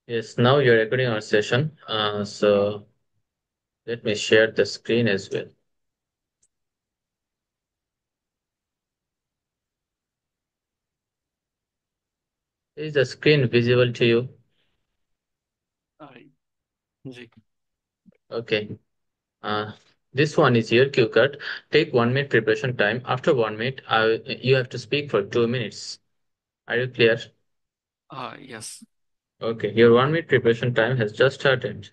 Yes, now you're recording our session. So let me share the screen as well. Is the screen visible to you? Hi. Ji. Okay. Uh, this one is your cue card. Take 1 minute preparation time. After 1 minute, you have to speak for 2 minutes. Are you clear? Yes. Okay. Your 1 minute preparation time has just started.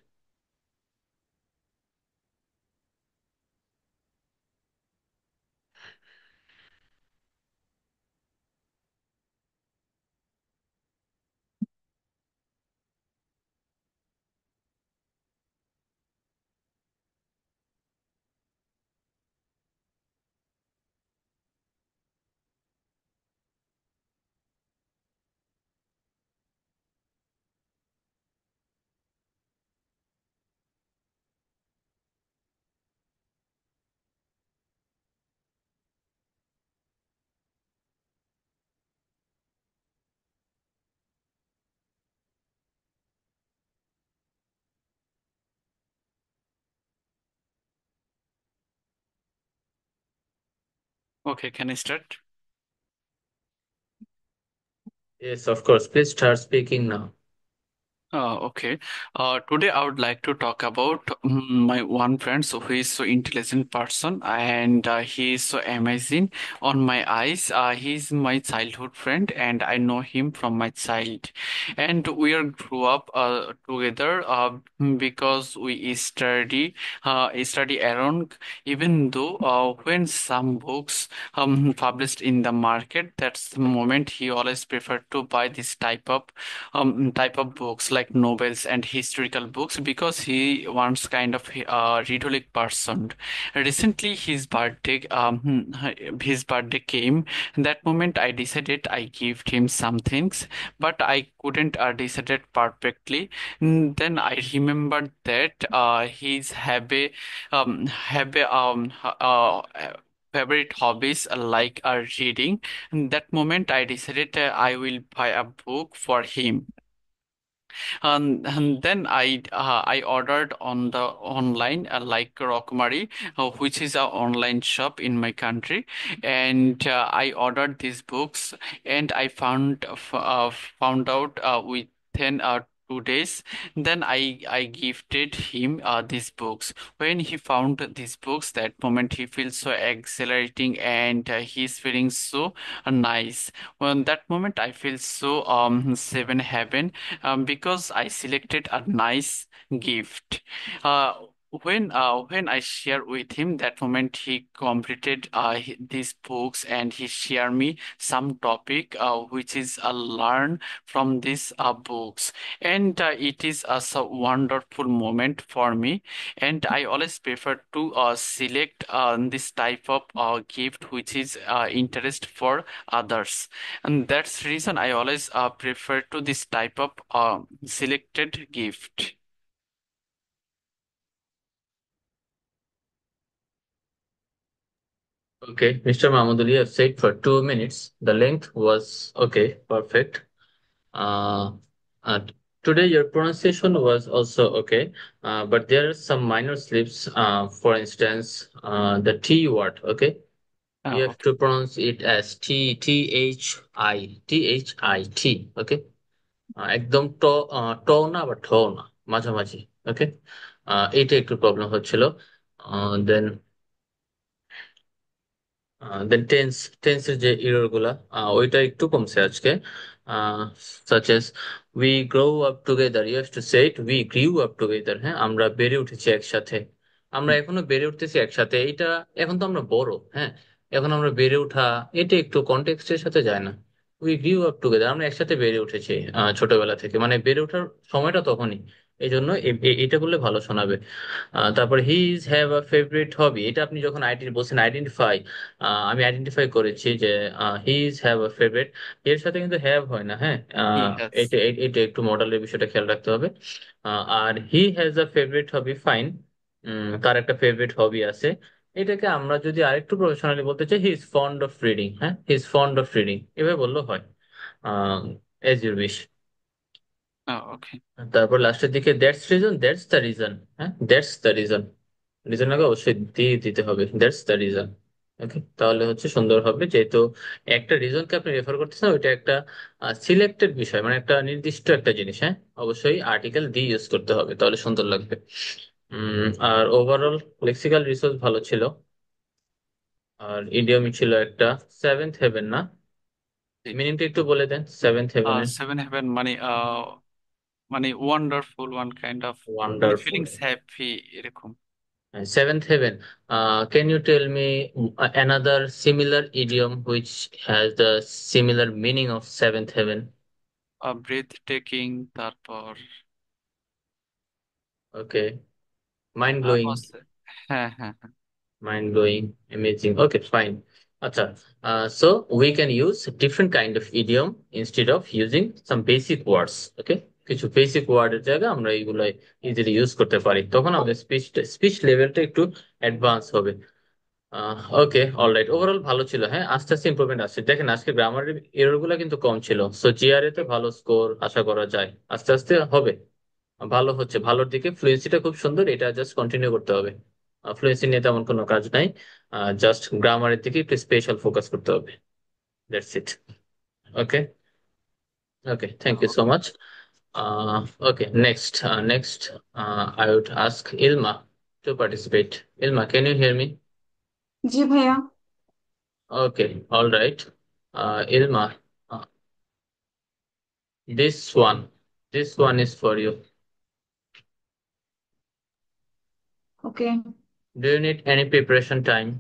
Okay, can I start? Yes, of course. Please start speaking now. Okay. Today I would like to talk about my one friend, so he is so intelligent person and he is so amazing on my eyes. He is my childhood friend and I know him from my child. And we are grew up together because we study around, even though when some books published in the market, that's the moment he always preferred to buy this type of books like novels and historical books because he wants kind of rhetoric person. Recently, his birthday came. That moment, I decided I gave him some things, but I couldn't decide it perfectly. Then I remembered that he's have a favorite hobbies like reading. In that moment, I decided I will buy a book for him. And then I ordered on the online like Rockmary, which is a online shop in my country, and I ordered these books, and I found out within 2 days. Then I gifted him these books. When he found these books, that moment he feels so exhilarating, and he's feeling so nice. Well, that moment I feel so seven heaven because I selected a nice gift. Uh, when I share with him that moment he completed these books and he share me some topic which is learn from these books, and it is a so wonderful moment for me, and I always prefer to select this type of gift which is interest for others, and that's the reason I always prefer to this type of selected gift. Okay, Mr. Mahmoudali, you have said for 2 minutes. The length was okay, perfect. Uh, uh, Today your pronunciation was also okay, but there are some minor slips. For instance, the T word. Okay, you have Okay. to pronounce it as T H I T. Okay, একদম ট না বা ঠ না মাঝামাঝি। ওকে, এইটা একটু problem হচ্ছিল। দেন দেন টেন্সের যে এরর গুলা ওইটা একটু কমছে আজকে। Such as we grow up together, you have to say it we grew up together. হ্যাঁ, আমরা বেড়ে উঠেছি একসাথে, আমরা এখনো বেড়ে উঠতেছি একসাথে। এটা এখন তো আমরা বড়, হ্যাঁ, এখন আমরা বেড়ে ওঠা, এটা একটু কন্টেক্সটের সাথে যায় না। উই গ্রিউ আপ টুগেদার, আমরা একসাথে বেড়ে উঠেছি ছোটবেলা থেকে, মানে বেড়ে ওঠার সময়টা তখনই। এই জন্য এটা করলে ভালো শোনাবে। তারপর হিজ হ্যাভ আ ফেভারিট হবি, এটা আপনি যখন বলছেন আইডেন্টিফাই, আমি আইডেন্টিফাই করেছি যে হিজ হ্যাভ আ ফেভারিট, এর সাথে কিন্তু হ্যাভ হয় না। হ্যাঁ, Yes. এটা একটু মডেলের বিষয়টা খেয়াল রাখতে হবে। আর he has a favourite hobby, fine, তার একটা ফেভারিট হবি আছে। এটাকে আমরা যদি আরেকটু প্রফেশনালি বলতে চাই, he is fond of reading. হ্যাঁ, he is fond of reading, এভাবে বললেও হয়। As your wish. ওকে। তারপর লাস্টের দিকে দ্যাটস দ্য রিজন। হ্যাঁ, দ্যাটস দ্য রিজন, রিজন আগে অবশ্যই দিয়ে দিতে হবে, দ্যাটস দ্য রিজন। ওকে, তাহলে হচ্ছে সুন্দর হবে, যেহেতু একটা রিজনকে আপনি রেফার করতেছেন, ওইটা একটা সিলেক্টেড বিষয়, মানে একটা নির্দিষ্ট একটা জিনিস। হ্যাঁ, অবশ্যই আর্টিকেল দিয়ে ইউজ করতে হবে, তাহলে সুন্দর লাগবে। আর ওভারঅল লেক্সিক্যাল রিসোর্স ভালো ছিল। আর ইডিয়ম ছিল একটা, সেভেন্থ হেভেন না? মিনিংটা একটু বলে দেন সেভেন্থ হেভেনের। সেভেন হেভেন মানে মানে ওয়ান্ডারফুল ওয়ান কাইন্ড অফ, মানে ওয়ান্ডারফুল। ফিলিংস হ্যাপি এরকম। Seventh heaven. Can you tell me another similar idiom which has the similar meaning of seventh heaven? Breathtaking, তারপর Okay, mind আরো blowing, আছে। হ্যাঁ হ্যাঁ হ্যাঁ। mind blowing, amazing. Okay, fine. Acha. So we can use different kind of idiom instead of using some basic words. Okay, কিছু basic ওয়ার্ডের জায়গায় আমরা এইগুলো ইজিলি ইউজ করতে পারি, তখন আমাদের স্পিচ লেভেলটা একটু অ্যাডভান্স হবে। ওকে, অলরাইট, ওভারঅল ভালো ছিল। হ্যাঁ, আস্তে আস্তে ইমপ্রুভমেন্ট আসছে, দেখেন আজকে গ্রামারের এরর গুলা কিন্তু কম ছিল, সো জিআরএ তে ভালো স্কোর আশা করা যায়, আস্তে আস্তে হবে। ভালো হচ্ছে, ভালোর দিকে। ফ্লুয়েন্সিটা খুব সুন্দর, এটা জাস্ট কন্টিনিউ করতে হবে। ফ্লুয়েন্সি নিয়ে তেমন কোনো কাজ নাই, জাস্ট গ্রামারের দিকে একটু স্পেশাল ফোকাস করতে হবে। That's it. Okay. Okay, thank you so okay. Much. Okay, next I would ask Ilma to participate. Ilma, can you hear me? জি ভাইয়া। Okay, all right. Ilma, uh, this one, this one is for you. Okay. Do you need any preparation time?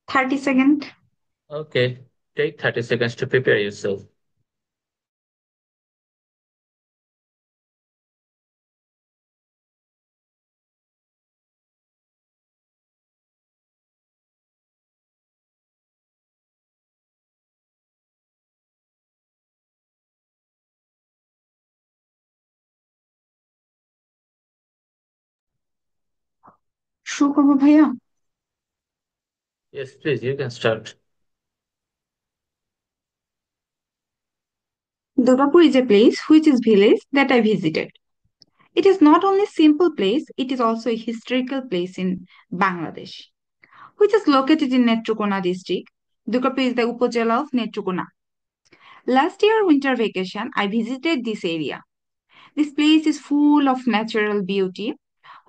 30 second. Okay, take 30 seconds to prepare yourself. শুরু করবো ভাইয়া? Yes, please, you can start. Durgapur is a place which is village that I visited. It is not only simple place, it is also a historical place in Bangladesh, which is located in Netrokona district. Durgapur is the Upazila of Netrokona. Last year winter vacation, I visited this area. This place is full of natural beauty,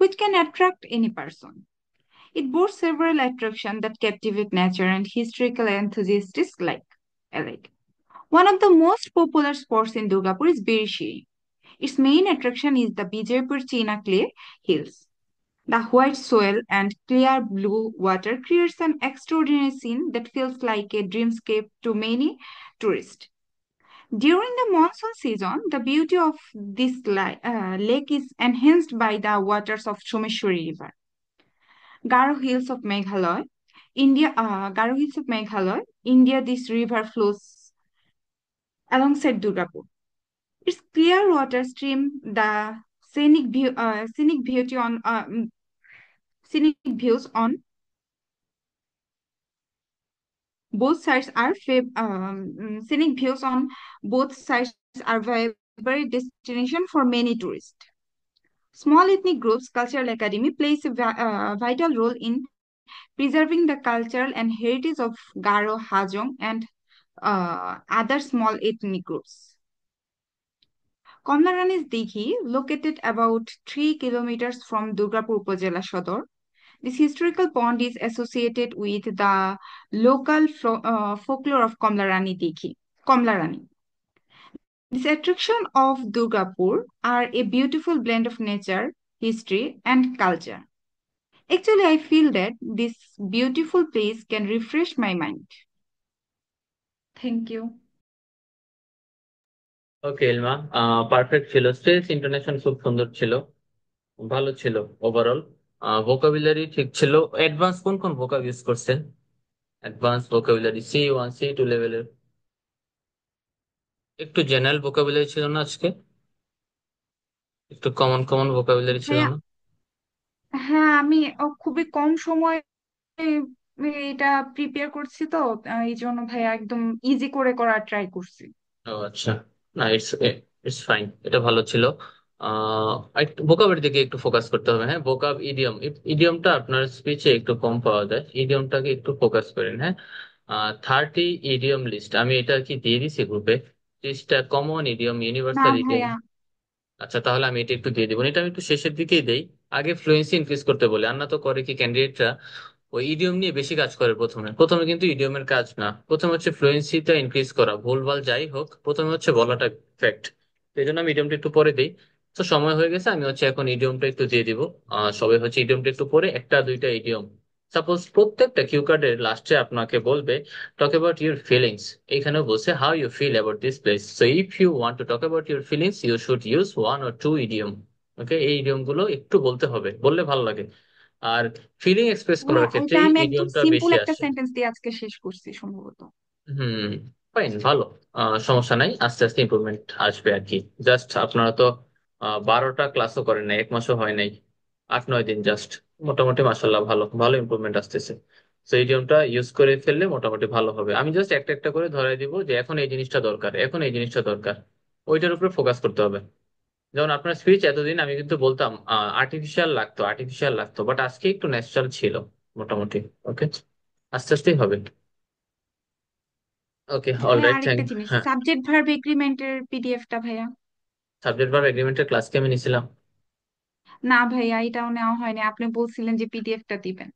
which can attract any person. It boasts several attractions that captivate nature and historical enthusiasts alike. One of the most popular spots in Durgapur is Birishiri. Its main attraction is the Bijaypur China Clay Hills. The white soil and clear blue water creates an extraordinary scene that feels like a dreamscape to many tourists. During the monsoon season, the beauty of this lake is enhanced by the waters of Someshwari River. Garo Hills of Meghalaya, Garo Hills of Meghalaya, India, this river flows alongside Durgapur. Its clear water stream, the scenic beauty on scenic views on both sides are scenic views on both sides are favorite destination for many tourists. Small ethnic groups, Cultural Academy plays a vital role in preserving the cultural and heritage of Garo, Hajong, and other small ethnic groups. Komlarani's Dighi, located about 3 kilometers from Durgapur Upazila Sodor. This historical pond is associated with the local folklore of Komlarani Dighi. Komlarani. This attraction of Durgapur are a beautiful blend of nature, history, and culture. Actually, I feel that this beautiful place can refresh my mind. Thank you. Okay Ilma, perfect ছিল, stress intonation খুব সুন্দর ছিল, ভালো ছিল overall. Vocabulary ঠিক ছিল। Advance কোন কোন ভোকাব ইউজ করছেন? অ্যাডভান্স ভোকাবুলারি C1 C2 লেভেলের, একটু জেনারেল ভোকাবুলারি ছিল না আজকে? একটু কমন কমন ভোকাবুলারি ছিল হ্যাঁ, না? হ্যাঁ, আমি খুবই কম সময়ে এটা প্রিপেয়ার করছি তো, এই জন্য ভাইয়া একদম ইজি করে করার ট্রাই করছি। ও আচ্ছা, না, ইটস ইটস ফাইন, এটা ভালো ছিল। একটু ভোকাবের দিকে একটু ফোকাস করতে হবে। হ্যাঁ, ভোকাব ইডিয়ম, ইডিয়মটা আপনার স্পিচে একটু কম পাওয়া যায়, ইডিয়মটাকে একটু ফোকাস করেন। হ্যাঁ, 30 ইডিয়ম লিস্ট আমি এটা কি দিয়ে দিছি গ্রুপে? 30টা কমন ইডিয়ম, না ইউনিভার্সাল ইডিয়ম। ভাইয়া। আচ্ছা, তাহলে আমি এটা একটু দিয়ে দিব, এটা আমি একটু শেষের দিকেই দেই। আগে ফ্লুয়েন্সি ইনক্রিজ করতে বলে, আর না তো করে কি ক্যান্ডিডেটরা ওই ইডিয়ম নিয়ে বেশি কাজ করে। প্রথমে প্রথমে কিন্তু ইডিয়মের কাজ না, প্রথমে হচ্ছে ফ্লুয়েন্সিটা ইনক্রিজ করা, ভুলভাল যাই হোক প্রথমে হচ্ছে বলাটা ফ্যাক্ট। এই জন্য আমি ইডিয়মটা একটু পরে দিই। তো সময় হয়ে গেছে, আমি হচ্ছে এখন ইডিয়মটা একটু দিয়ে দিব। সবাই হচ্ছে ইডিয়মটা একটু পরে একটা দুইটা ইডিয়ম, সাপোজ প্রত্যেকটা কিউ কার্ডের লাস্টে আপনাকে বলবে টক অ্যাবাউট ইউর ফিলিংস। এখানেও বলছে how you feel about this place, so if you want to talk about your feelings you should use 1 or 2 idiom. Okay, এই ইডিয়ম গুলো একটু বলতে হবে, বললে ভালো লাগে। আর ফিলিং এক্সপ্রেস করার হ্যাঁ, ক্ষেত্রে ওইটা এই আমি একদম ইডিয়মটা সিম্পল বেশি একটা আসে। সেন্টেন্স দিয়ে আজকে শেষ করছি সম্ভবত। হুম, ফাইন, ভালো। সমস্যা নাই, আস্তে আস্তে ইমপ্রুভমেন্ট আসবে আর কি। জাস্ট আপনারা তো 12টা ক্লাসও করেন নাই, 1 মাসও হয় নাই, 8-9 দিন জাস্ট। মোটামুটি মাসাল্লাহ ভালো ভালো ইমপ্রুভমেন্ট আসতেছে। তো ইডিয়মটা ইউজ করে ফেললে মোটামুটি ভালো হবে। আমি জাস্ট একটা একটা করে ধরাই দিব যে এখন এই জিনিসটা দরকার, এখন এই জিনিসটা দরকার, ওইটার উপরে ফোকাস করতে হবে। যেমন আপনার স্পিচ এতদিন আমি কিন্তু বলতাম আর্টিফিশিয়াল লাগতো, আর্টিফিশিয়াল লাগতো, বাট আজকে একটু ন্যাচারাল ছিল মোটামুটি। ওকে, আস্তে আস্তেই হবে। ওকে, ভাইয়া অলরাইট, থ্যাংক। আরেকটা জিনিস, হ্যাঁ, সাবজেক্ট ভার্ব এগ্রিমেন্টের পিডিএফটা ভাইয়া। সাবজেক্ট ভার্ব এগ্রিমেন্টের ক্লাস কি আমি নিছিলাম? না ভাইয়া, এটাও নেওয়া হয়নি, আপনি বলছিলেন যে পিডিএফটা দিবেন।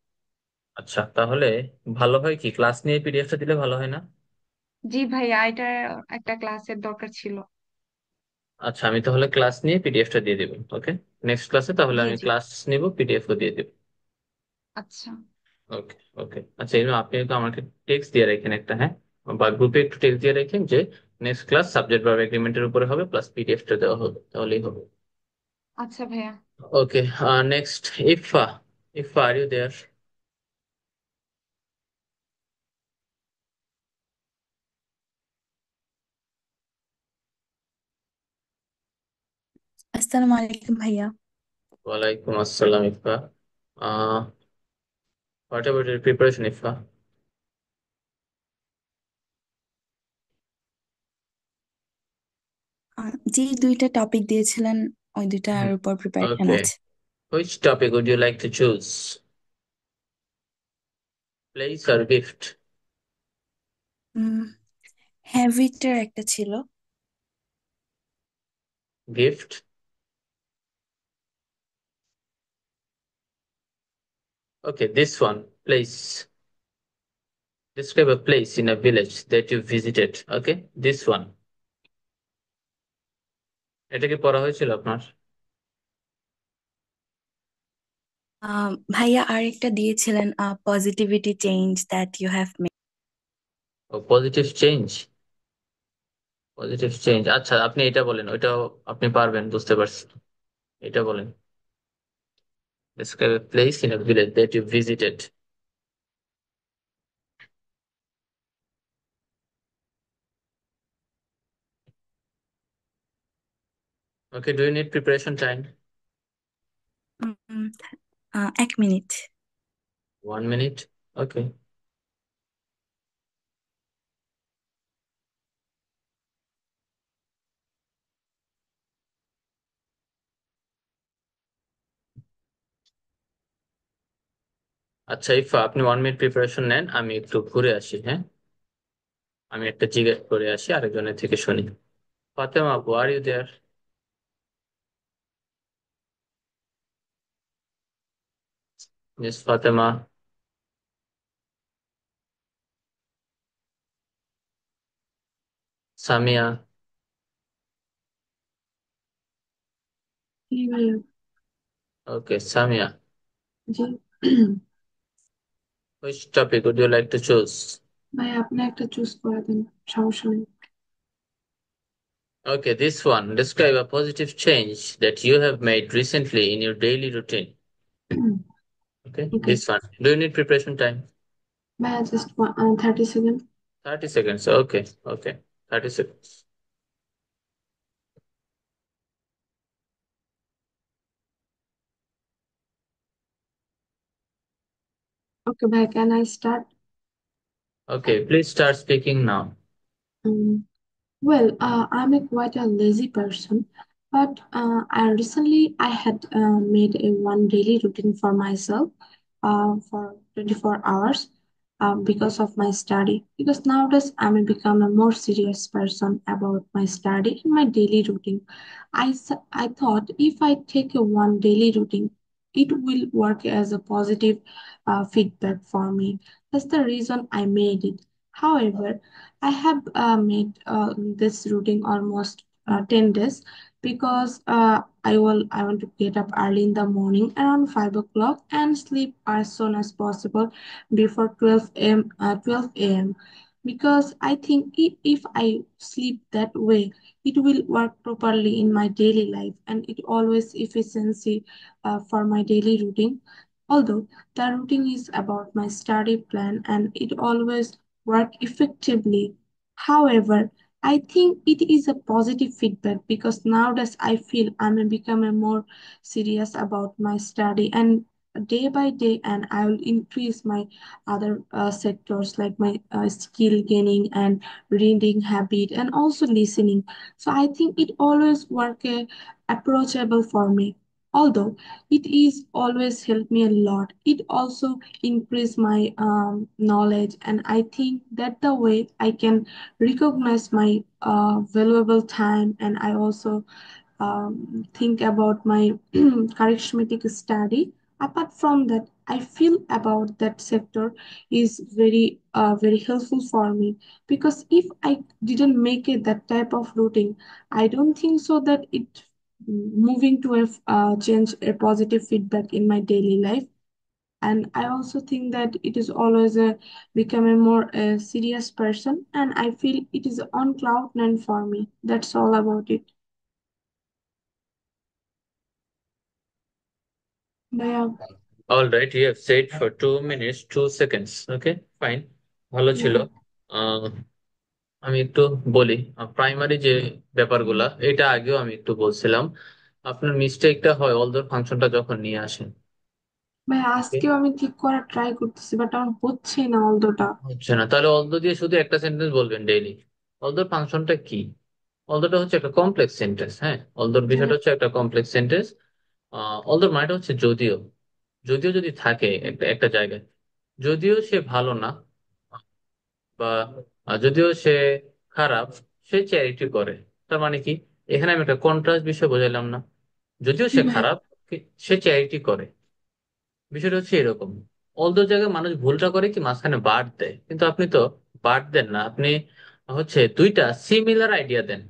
আচ্ছা, তাহলে ভালো হয় কি ক্লাস নিয়ে পিডিএফটা দিলে ভালো হয় না? জি ভাইয়া, এটা একটা ক্লাসের দরকার ছিল। আচ্ছা, আমি তাহলে ক্লাস নিয়ে পিডিএফটা দিয়ে দেবো। ওকে, নেক্সট ক্লাসে তাহলে জি আমি জি। ক্লাস নিব, পিডিএফও দিয়ে দেবো। আচ্ছা। ওকে ওকে, আচ্ছা, এবার আপনি তো আমাকে টেক্সট দিয়ে রাখেন একটা, হ্যাঁ, বা গ্রুপে একটু টেক্সট দিয়ে রাখেন যে নেক্সট ক্লাস সাবজেক্ট ভার্ব এগ্রিমেন্টের উপরে হবে, প্লাস পিডিএফটা দেওয়া হবে, তাহলেই হবে। আচ্ছা ভাইয়া। Okay, next, Ifa. Ifa, R you there? আসসালামু আলাইকুম ভাইয়া। ওয়ালাইকুম আসসালাম Ifa. What about your preparation Ifa? যে দুইটা টপিক দিয়েছিলেন ওই দুইটার উপর প্রিপারেশন ওকে, আছে। which topic would you like to choose? Place or gift? হ্যাবিটের একটা ছিল। Gift. Okay, this one. Place. Describe a place in a village that you visited. Okay, this one. এটা কি পড়া হয়েছিল আপনার? ভাইয়া আর একটা দিয়েছিলেন, positivity change that you have made. ও, পজিটিভ চেঞ্জ। পজিটিভ চেঞ্জ, আচ্ছা, আপনি এটা বলেন, ওইটাও আপনি পারবেন বুঝতে পারছি। এটা বলেন, describe a place in a village that you visited. Okay, do you need preparation time? 1 minute. 1 minute. Okay. আচ্ছা ইফা, আপনি 1 মিনিট প্রিপারেশন নেন, আমি একটু ঘুরে আসি। হ্যাঁ, আমি একটা জিজ্ঞেস করে আসি, আরেকজনের থেকে শুনি। ফাতেমা আপু, আর you there? Miss Fatema, Samia. জি ভাইয়া। Okay, Samia, G. which topic would you like to choose? ভাই আপনি একটা চুজ করে দেন, সমস্যা নেই। Okay, this one. Describe a positive change that you have made recently in your daily routine. Okay, okay this one. Do you need preparation time? ভাইয়া, just 30 second. 30 seconds. Okay, okay. 30 seconds. ওকে ভাই, can I start? Okay, please start speaking now. Well, I'm a quite a lazy person, but I had made a one daily routine for myself for 24 hours because of my study. Because nowadays I'm become a more serious person about my study and my daily routine. I thought if I take a one daily routine, it will work as a positive feedback for me. That's the reason I made it. However, I have made this routine almost 10 days because I want to get up early in the morning around 5 o'clock and sleep as soon as possible before 12 a.m. because I think if I sleep that way, it will work properly in my daily life and it always efficiency for my daily routine. Although the routine is about my study plan and it always work effectively. However, I think it is a positive feedback because nowadays I feel I'm becoming more serious about my study and day by day and I will increase my other sectors like my skill gaining and reading habit and also listening. So I think it always work approachable for me. Although it is always helped me a lot, it also increase my knowledge and I think that the way I can recognize my valuable time and I also think about my charismatic study. Apart from that, I feel about that sector is very helpful for me because if I didn't make it that type of routine, I don't think so that it moving to a change a positive feedback in my daily life. And I also think that it is always a become a more serious person and I feel it is on cloud nine for me. That's all about it. Yeah. All right, you have said for 2 minutes 2 seconds. Okay, fine, ভালো ছিল। Yeah. আহ, আমি একটু বলি, primary যে ব্যাপারগুলা এটা আগেও আমি একটু বলছিলাম। আপনার মিস্টেকটা হয় অলদর ফাংশনটা যখন নিয়ে আসেন। ভাই ওকে, আজকেও আমি ঠিক করার ট্রাই করতেছি বাট আমার হচ্ছে না অলদোটা। হচ্ছে না, তাহলে অলদো দিয়ে শুধু একটা সেন্টেন্স বলবেন ডেইলি। অলদোর ফাংশনটা কি? অলদোটা হচ্ছে একটা কমপ্লেক্স সেন্টেন্স। হ্যাঁ, অলদোর হ্যাঁ। বিষয়টা হচ্ছে একটা কমপ্লেক্স সেন্টেন্স। অলদোর মানেটা হচ্ছে যদিও। যদিও যদি থাকে একটা একটা জায়গায়, যদিও সে ভালো না, বা যদিও সে খারাপ, সে চ্যারিটি করে। তার মানে কি? এখানে আমি একটা কন্ট্রাস্ট বিষয় বোঝাইলাম না? যদিও কি সে ভাই? খারাপ, সে চ্যারিটি করে। বিষয়টা হচ্ছে এরকম। অলদো জায়গায় মানুষ ভুলটা করে কি মাঝখানে বাদ দেয়, কিন্তু আপনি তো বাদ দেন না, আপনি হচ্ছে দুইটা সিমিলার আইডিয়া দেন।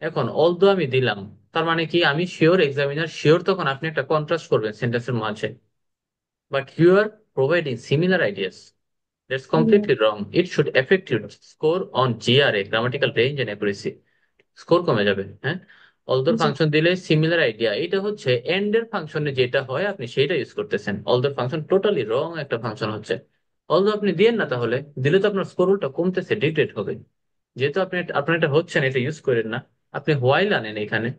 এখন অলদো আমি দিলাম, তার মানে কি আমি শিওর, এক্সামিনার শিওর, তখন আপনি একটা কন্ট্রাস্ট করবেন সেন্টেন্সের মাঝে। But you are providing similar ideas. That's Yeah. completely wrong. It should affect your score on GRA, grammatical range and accuracy. Score কমে যাবে। হ্যাঁ, অলদর জি। ফাংশন দিলে সিমিলার আইডিয়া, এটা হচ্ছে এন্ড এর ফাংশনে যেটা হয় আপনি সেইটা ইউজ করতেছেন। অলদর ফাংশন টোটালি রং একটা ফাংশন হচ্ছে। অলদো আপনি দিয়েন না, তাহলে দিলে তো আপনার স্কোর উল্টা কমতেছে, ডিগ্রেড হবে। যেহেতু আপনি আপনার এটা হচ্ছে না, এটা ইউজ করেন না। আপনি হোয়াইল আনেন এখানে,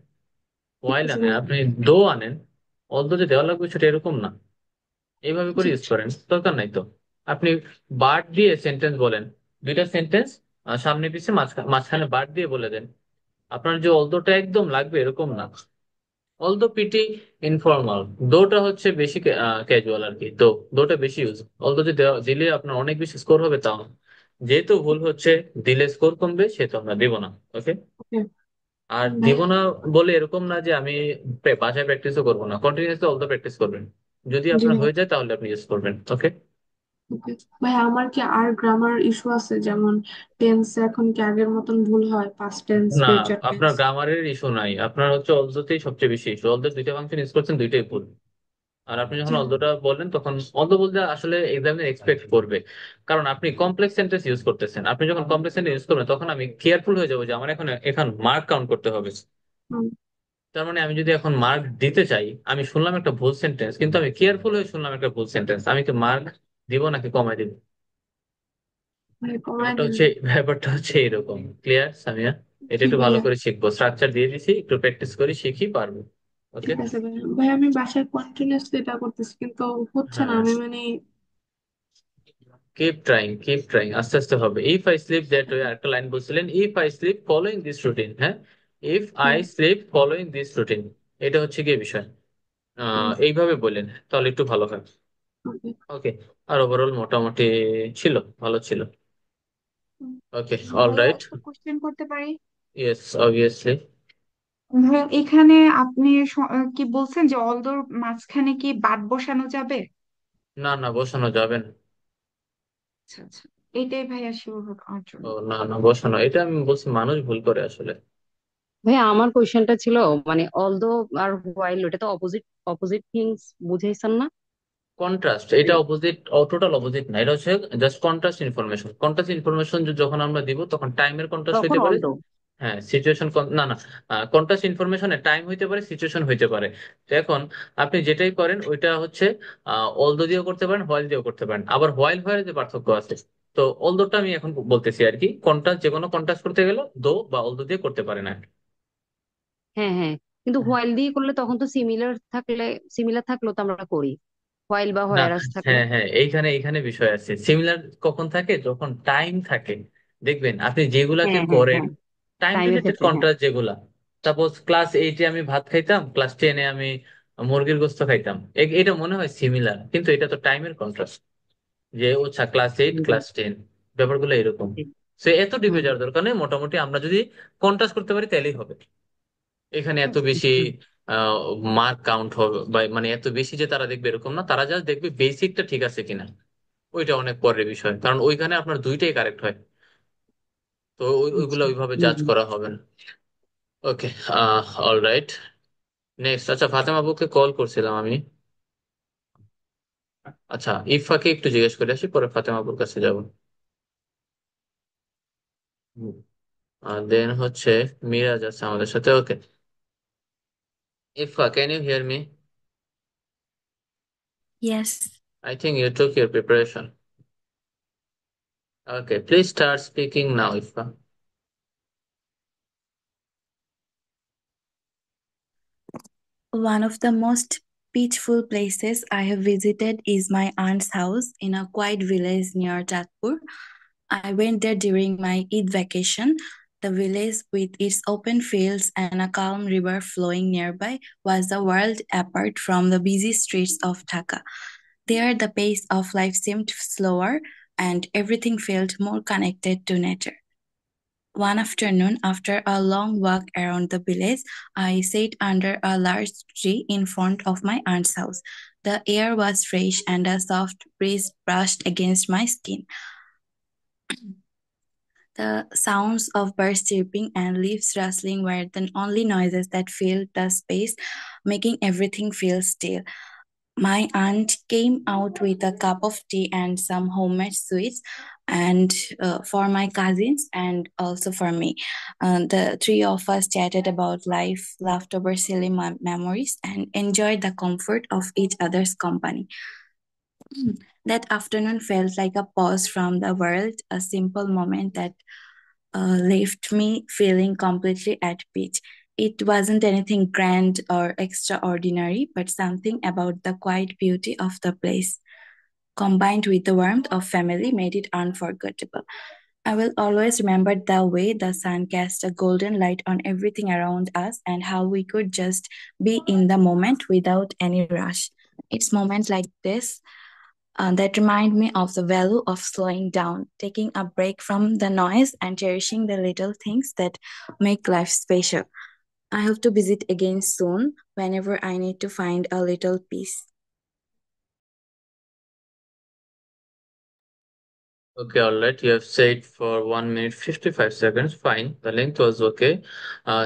ঠিক হোয়াইল আছে আনেন, ভাই। আপনি দো আনেন। অলদো যে দেওয়া লাগবে সেটা এরকম না, এইভাবে করে জি। ইউজ করেন, দরকার নাই তো। আপনি বাদ দিয়ে সেন্টেন্স বলেন, দুইটা সেন্টেন্স সামনে পিছে মাঝখানে বাদ দিয়ে বলে দেন। আপনার যে অলদোটা একদম লাগবে এরকম না। অলদো পিটি ইনফর্মাল, দোটা হচ্ছে বেশি ক্যাজুয়াল আর কি। দোটা বেশি ইউজ। অলদো যে দিলে আপনার অনেক বেশি স্কোর হবে তাও না। যেহেতু ভুল হচ্ছে, দিলে স্কোর কমবে, সেহেতু আমরা দিব না। ওকে। ওকে আর ভাই। দিব না বলে এরকম না যে আমি বাসায় প্র্যাকটিসও করবো না, কন্টিনিউসলি অলদো প্র্যাকটিস করবেন। যদি জি আপনার ভাই। হয়ে যায় তাহলে আপনি ইউজ করবেন। ওকে। ওকে ভাই, আমার কি আর গ্রামার ইস্যু আছে? যেমন টেন্স এখন কি আগের মতন ভুল হয়? পাস্ট টেন্স, না, ফিউচার আপনার টেন্স? গ্রামারের ইস্যু নাই, আপনার হচ্ছে অলদোতেই সবচেয়ে বেশি ইস্যু। অলদো দুইটা ফাংশন ইউজ করছেন, দুইটাই ভুল। আর আপনি জি যখন ভাই। অলদোটা বললেন তখন অলদো বলতে আসলে এক্সামিনার এক্সপেক্ট করবে, কারণ আপনি কমপ্লেক্স সেন্টেন্স ইউজ করতেছেন। আপনি যখন কমপ্লেক্স সেন্টেন্স ইউজ করবেন তখন আমি কেয়ারফুল হয়ে যাবো যে আমার এখন এখন মার্ক কাউন্ট করতে হবে। হুম। তার মানে আমি যদি এখন মার্ক দিতে চাই, আমি শুনলাম একটা ভুল সেন্টেন্স, কিন্তু আমি কেয়ারফুল হয়ে শুনলাম একটা ভুল সেন্টেন্স, আমি কি মার্ক দিব নাকি কমাই দিব? ভাই কমায় ব্যাপারটা দেন। হচ্ছে ব্যাপারটা হচ্ছে এরকম। ক্লিয়ার সামিয়া? এটা জি একটু ভালো ভাইয়া। করে শিখবো, স্ট্রাকচার দিয়ে দিছি, একটু প্র্যাকটিস করি, শিখি, পারবো। ওকে। ঠিক আছে ভাই। ভাই আমি বাসায় কন্টিনিউসলি এটা করতেছি কিন্তু হচ্ছে না। হ্যাঁ, আমি মানে কিপ ট্রাইং, আস্তে আস্তে হবে। If I sleep that way, একটা লাইন বলছিলেন, if I sleep following this routine. হ্যাঁ, if I hmm, sleep following this routine, এটা হচ্ছে গিয়ে বিষয়। হুম, এইভাবে বললেন তাহলে একটু ভালো হয়। ওকে। ওকে, আর ওভারঅল মোটামুটি ছিল, ভালো ছিল। হুম, ওকে, অল ভাইয়া রাইট। একটা কোশ্চেন করতে পারি? Yes, obviously. ভাইয়া এখানে আপনি কি বলছেন যে অলদোর মাঝখানে কি বাট বসানো যাবে? না না, বসানো যাবে না। আচ্ছা আচ্ছা, এইটাই ভাইয়া শিওর হওয়ার জন্য। ও না না, বসানো, এটা আমি বলছি মানুষ ভুল করে আসলে। ভাইয়া আমার কোয়েশ্চেনটা ছিল মানে অলদো আর হোয়াইল, ওটা তো অপোজিট অপোজিট থিংস বুঝাইছেন না? কন্ট্রাস্ট, এটা অপোজিট, টোটাল অপোজিট না, এটা হচ্ছে just contrast information. Contrast information যখন আমরা দিব তখন টাইমের কন্ট্রাস্ট তখন হইতে পারে। অলদো। হ্যাঁ, সিচুয়েশন, না না, কন্ট্রাস্ট ইনফরমেশনে টাইম হইতে পারে, সিচুয়েশন হইতে পারে। তো এখন আপনি যেটাই করেন ওইটা হচ্ছে অলদো দিয়েও করতে পারেন, হোয়াইল দিয়েও করতে পারেন। আবার হোয়াইল হোয়াইল যে পার্থক্য আছে, তো অলদোটা আমি এখন বলতেছি আর কি। কন্ট্রাস্ট, যে কোনো কন্ট্রাস্ট করতে গেলে দো বা অলদো দিয়ে করতে পারে না। হ্যাঁ হ্যাঁ, কিন্তু হোয়াইল দিয়ে করলে তখন তো সিমিলার থাকলেও তো আমরা করি, হোয়াইল বা না, হোয়ারাস থাকলে। হ্যাঁ হ্যাঁ, এইখানে এইখানে বিষয় আছে। সিমিলার কখন থাকে, যখন টাইম থাকে। দেখবেন আপনি যেগুলাকে হ্যাঁ হ্যাঁ করেন, হ্যাঁ, টাইম টাইমের রিলেটেড ক্ষেত্রে হ্যাঁ। কন্ট্রাস্ট যেগুলা, সাপোজ ক্লাস 8-এ আমি ভাত খাইতাম, ক্লাস 10-এ আমি মুরগির গোস্ত খাইতাম, এটা মনে হয় সিমিলার, কিন্তু এটা তো টাইমের কন্ট্রাস্ট। যে আচ্ছা, ক্লাস 8 হুম, ক্লাস 10, ব্যাপারগুলো এরকম। ঠিক। সো এত ডিপে হুম যাওয়ার দরকার নেই, মোটামুটি আমরা যদি কন্ট্রাস্ট করতে পারি তাহলেই হবে। এখানে এত বেশি হুম, মার্ক কাউন্ট হবে বা মানে এত বেশি যে তারা দেখবে এরকম না, তারা জাস্ট দেখবে বেসিকটা ঠিক আছে কিনা। ওইটা অনেক পরের বিষয়, কারণ ওইখানে আপনার দুইটাই কারেক্ট হয়। তো ওইগুলো আচ্ছা। ওইভাবে হুম জাজ হুম। করা হবে না। ওকে, অল রাইট। নেক্সট, আচ্ছা, ফাতেমা আপুকে কল করছিলাম আমি। আচ্ছা, ইফাকে একটু জিজ্ঞেস করে আসি, পরে ফাতেমা আপুর কাছে যাব। দেন হচ্ছে মিরাজ আছে আমাদের সাথে। Okay, Ifa, can you hear me? Yes. I think you took your preparation. Okay, please start speaking now, Ifa. One of the most peaceful places I have visited is my aunt's house in a quiet village near Jatpur. I went there during my Eid vacation. The village, with its open fields and a calm river flowing nearby, was a world apart from the busy streets of Dhaka. There, the pace of life seemed slower and everything felt more connected to nature. One afternoon, after a long walk around the village, I sat under a large tree in front of my aunt's house. The air was fresh and a soft breeze brushed against my skin. The sounds of birds chirping and leaves rustling were the only noises that filled the space, making everything feel still. My aunt came out with a cup of tea and some homemade sweets, and for my cousins and also for me. The three of us chatted about life, laughed over silly memories, and enjoyed the comfort of each other's company. That afternoon felt like a pause from the world, a simple moment that left me feeling completely at peace. It wasn't anything grand or extraordinary, but something about the quiet beauty of the place, combined with the warmth of family, made it unforgettable. I will always remember the way the sun cast a golden light on everything around us and how we could just be in the moment without any rush. It's moments like this that remind me of the value of slowing down, taking a break from the noise, and cherishing the little things that make life special. I hope to visit again soon whenever I need to find a little peace. Okay, all right. You have said for 1 minute 55 seconds. Fine. The length was okay.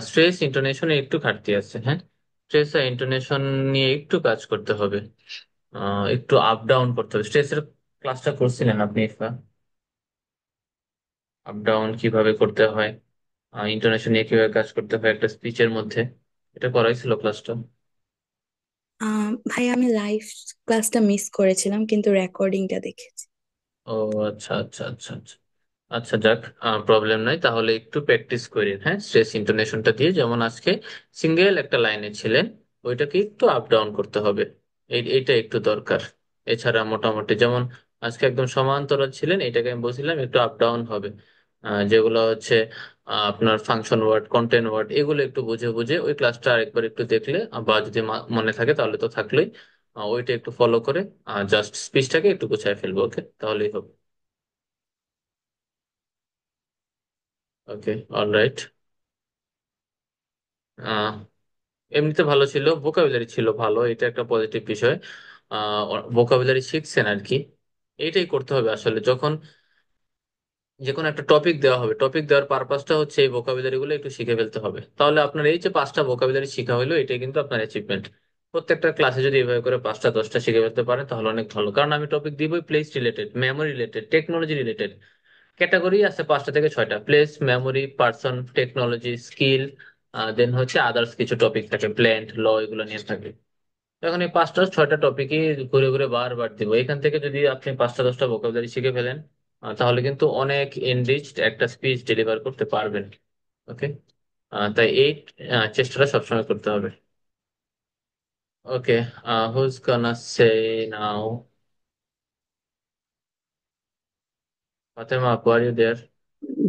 Stress ইন্টোনেশনে একটু ঘাটতি আছে, হ্যাঁ। Stress আর intonation নিয়ে একটু কাজ করতে হবে। একটু আপ ডাউন করতে হবে। স্ট্রেসের ক্লাসটা করছিলেন আপনি, ইফা? আপ ডাউন কিভাবে করতে হয়, ইন্টোনেশন নিয়ে কিভাবে কাজ করতে হয় একটা স্পিচের মধ্যে, এটা করাইছিল ক্লাসটা? ভাই আমি লাইভ ক্লাসটা মিস করেছিলাম কিন্তু রেকর্ডিংটা দেখেছি। ও আচ্ছা আচ্ছা আচ্ছা আচ্ছা। আচ্ছা, যাক, প্রবলেম নাই, তাহলে একটু প্র্যাকটিস করি। হ্যাঁ, স্ট্রেস ইন্টোনেশনটা দিয়ে, যেমন আজকে সিঙ্গেল একটা লাইনে ছিলেন, ওইটাকে একটু আপ ডাউন করতে হবে। এইটা একটু দরকার। এছাড়া মোটামুটি যেমন আজকে একদম সমান্তরাল ছিলেন, এটাকে আমি বলছিলাম একটু আপ ডাউন হবে। যেগুলো হচ্ছে আপনার ফাংশন ওয়ার্ড, কন্টেন্ট ওয়ার্ড, এগুলো একটু বুঝে বুঝে ওই ক্লাসটা আরেকবার একটু দেখলে বা যদি মনে থাকে তাহলে তো থাকলেই ওইটা একটু ফলো করে জাস্ট স্পিচটাকে একটু গুছায় ফেলবো। ওকে, তাহলেই হবে। ওকে, অলরাইট। এমনিতে ভালো ছিল, ভোকাবুলারি ছিল ভালো, এটা একটা পজিটিভ বিষয়। ভোকাবুলারি শিখছেন আর কি। এইটাই করতে হবে আসলে, যখন যে কোনো একটা টপিক দেওয়া হবে, টপিক দেওয়ার পারপাসটা হচ্ছে এই ভোকাবুলারি গুলো একটু শিখে ফেলতে হবে। তাহলে আপনার এই যে 5টা ভোকাবুলারি শিখা হলো, এটাই কিন্তু আপনার অ্যাচিভমেন্ট। প্রত্যেকটা ক্লাসে যদি এভাবে করে 5টা 10টা শিখে ফেলতে পারেন তাহলে অনেক ভালো, কারণ আমি টপিক দিবই place related, memory related, technology related. Category আছে 5টা থেকে 6টা, place, memory, person, technology, skill, then হচ্ছে আদার্স কিছু টপিক থাকে, প্ল্যান্ট, ল, এগুলো নিয়ে থাকে। এখন এই 5টা 6টা টপিকই ঘুরে ঘুরে বারবার দিব। এখান থেকে যদি আপনি 5টা 10টা ভোকাবুলারি শিখে ফেলেন তাহলে কিন্তু অনেক এনরিচড একটা স্পিচ ডেলিভার করতে পারবেন। ওকে, তাই এই চেষ্টাটা সবসময় করতে হবে। ওকে, হুজ গonna সে নাও? ফাতেমা আপু, আর ইউ দেয়ার?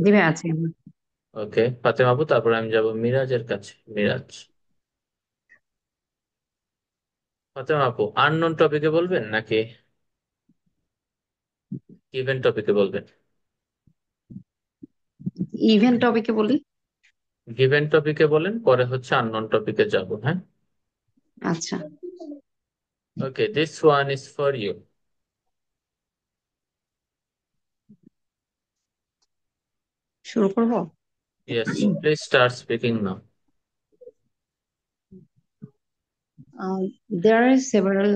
দিবে আছে। ওকে, ফাতেমা আপু, তারপর আমি যাব মিরাজের কাছে। মিরাজ। ফাতেমা আপু, আননোন টপিকে বলবেন নাকি ইভেন টপিকে বলবেন? ইভেন্ট টপিকে বলি। গিভেন টপিকে বলেন, পরে হচ্ছে আননোন টপিকে যাব। হ্যাঁ, আচ্ছা, okay, this one is for you. শুরু করব। Yes, please start speaking now. There are several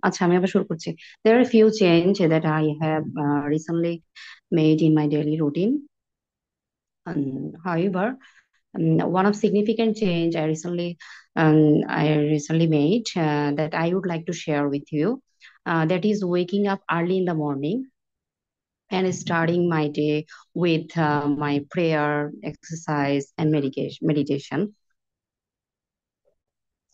আচ্ছা আমি আবার শুরু করছি। There are few change that I have recently made in my daily routine. However, one of significant change I recently made that I would like to share with you. That is waking up early in the morning and starting my day with my prayer, exercise, and meditation.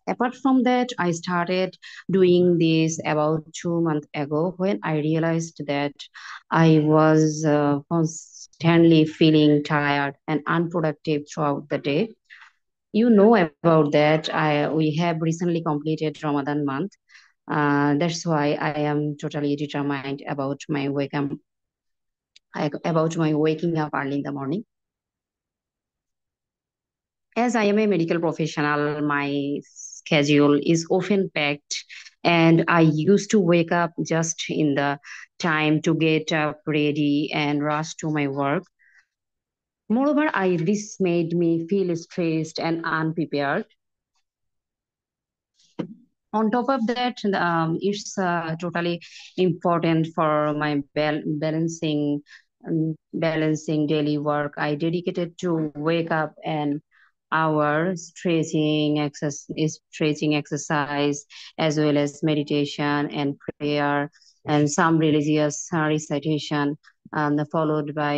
Apart from that, I started doing this about 2 months ago when I realized that I was constantly feeling tired and unproductive throughout the day. You know about that. We have recently completed Ramadan month. That's why I am totally determined about my waking up early in the morning. As I am a medical professional, my schedule is often packed, and I used to wake up just in the time to get up ready and rush to my work. Moreover, this made me feel stressed and unprepared. On top of that, it's totally important for my balancing daily work. I dedicated to wake up an hour stretching exercise as well as meditation and prayer and some religious recitation, followed by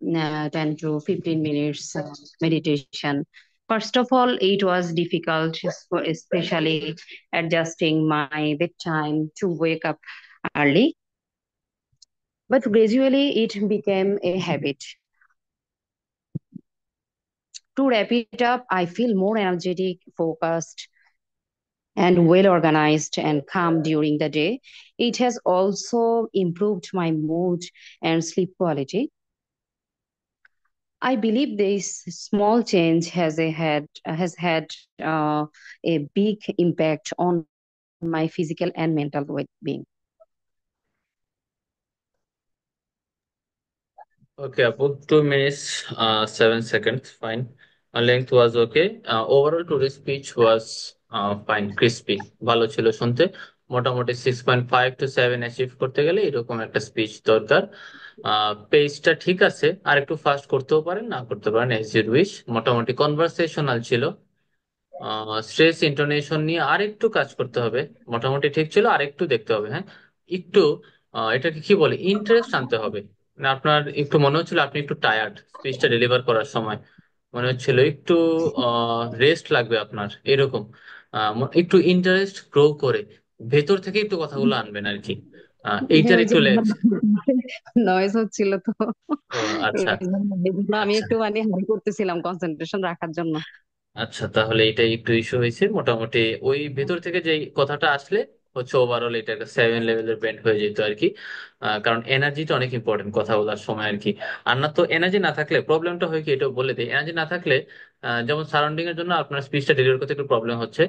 10 to 15 minutes meditation. First of all, it was difficult, especially adjusting my bedtime to wake up early, but gradually it became a habit. To wrap it up, I feel more energetic, focused, and well organized and calm during the day. It has also improved my mood and sleep quality. I believe this small change has had a big impact on my physical and mental well-being. Okay, Apu, 2 minutes, 7 seconds, fine. Length was okay. Overall, today's speech was fine, crispy. ভালো ছিল শুনতে। মোটামুটি 6.5 to 7 achieve করতে গেলে এরকম একটা speech দরকার। পেজটা ঠিক আছে, আর একটু ফাস্ট করতেও পারেন, না করতে পারেন, এজ ইউর উইশ। মোটামুটি কনভারসেশনাল ছিল। স্ট্রেস ইন্টোনেশন নিয়ে আরেকটু কাজ করতে হবে। মোটামুটি ঠিক ছিল, আরেকটু দেখতে হবে। হ্যাঁ, একটু এটাকে কি বলে, ইন্টারেস্ট আনতে হবে। মানে আপনার একটু মনে হচ্ছিল আপনি একটু টায়ার্ড স্পিচটা ডেলিভার করার সময়, মনে হচ্ছিল একটু রেস্ট লাগবে আপনার, এরকম একটু ইন্টারেস্ট গ্রো করে ভেতর থেকে একটু কথাগুলো আনবেন আর কি। হ্যাঁ, এইটার ওই যে একটু লেন্থ। নয়েজ হচ্ছিল তো, ও আচ্ছা। এজন্য আমি আচ্ছা একটু মানে হাই করতেছিলাম কনসেন্ট্রেশন রাখার জন্য। আচ্ছা, তাহলে এটা একটু ইস্যু হয়েছে মোটামুটি। ওই ভেতর থেকে যে কথাটা আসলে হচ্ছে ওভারঅল এটা একটা 7 লেভেলের ব্যান্ড হয়ে যেত আর কি। কারণ এনার্জিটা অনেক ইম্পর্টেন্ট কথা বলার সময় আর কি। আর না তো এনার্জি না থাকলে প্রবলেমটা হয় কি, এটাও বলে দিই, এনার্জি না থাকলে যেমন সারাউন্ডিং এর জন্য আপনার স্পিচটা ডেলিভার করতে একটু প্রবলেম হচ্ছে।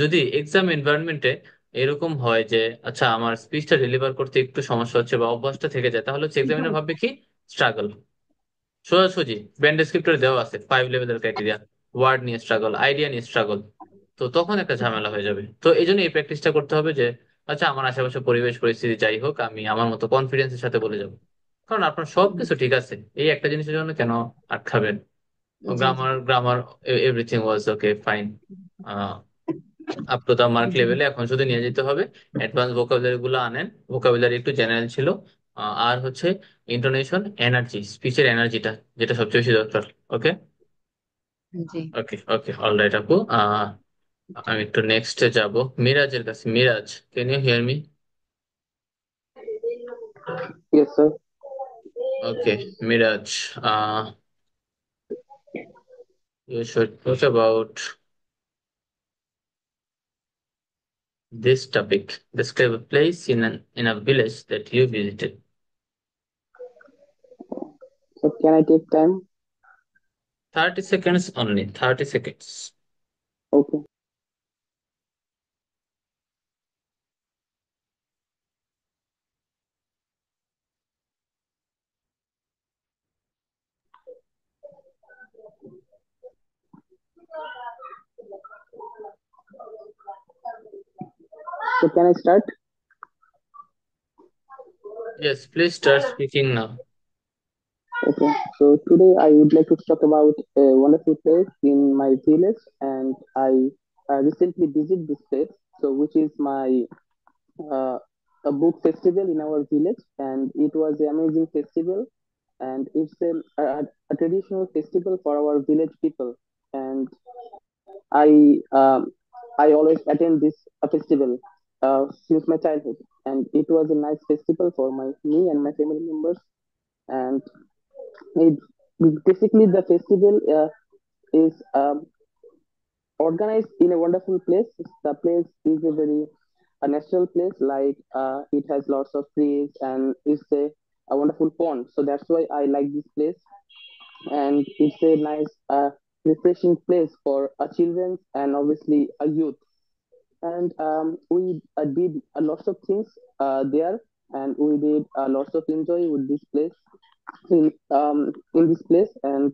যদি এক্সাম এনভায়রনমেন্টে এরকম হয় যে আচ্ছা আমার স্পিচটা ডেলিভার করতে একটু সমস্যা হচ্ছে বা অভ্যাসটা থেকে যায়, তাহলে হচ্ছে এক্সামিনার ভাববে কি স্ট্রাগল। সোজাসুজি ব্যান্ড ডেসক্রিপ্টর দেওয়া আছে 5 লেভেলের ক্রাইটেরিয়া, ওয়ার্ড নিয়ে স্ট্রাগল, আইডিয়া নিয়ে স্ট্রাগল। তো তখন একটা ঝামেলা হয়ে যাবে। তো এই জন্য এই প্র্যাকটিসটা করতে হবে যে আচ্ছা আমার আশেপাশে পরিবেশ পরিস্থিতি যাই হোক, আমি আমার মতো কনফিডেন্সের সাথে বলে যাব। কারণ আপনার সবকিছু ঠিক আছে, এই একটা জিনিসের জন্য কেন আটকাবেন? জি জি। Grammar grammar everything was okay fine, up to the mark জি লেভেলে। এখন শুধু নিয়ে যেতে হবে অ্যাডভান্স ভোকাবুলারি গুলো আনেন, ভোকাবুলারি একটু জেনারেল ছিল। আর হচ্ছে ইন্টোনেশন, এনার্জি, স্পিচের এনার্জিটা যেটা সবচেয়ে বেশি দরকার। ওকে জি। ওকে ওকে, অলরাইট আপু। আমি একটু নেক্সটে যাব, মিরাজের কাছে। Miraj, can you hear me? Yes, sir. Okay Miraj, you should talk about this topic. Describe a place in a village that you visited. So can I take time? 30 seconds only, 30 seconds. Okay. So can I start? Yes, please start speaking now. Okay. So today I would like to talk about a wonderful place in my village, and I recently visited this place. So which is my uh, a book festival in our village, and it was an amazing festival, and it's a traditional festival for our village people. And I always attend this festival since my childhood, and it was a nice festival for my me and my family members. And it basically the festival is organized in a wonderful place. The place is a very a natural place, like it has lots of trees and it's a wonderful pond. So that's why I like this place, and it's a nice refreshing place for children and obviously a youth. And we did lots of things there, and we did lots of enjoy with this place in this place. And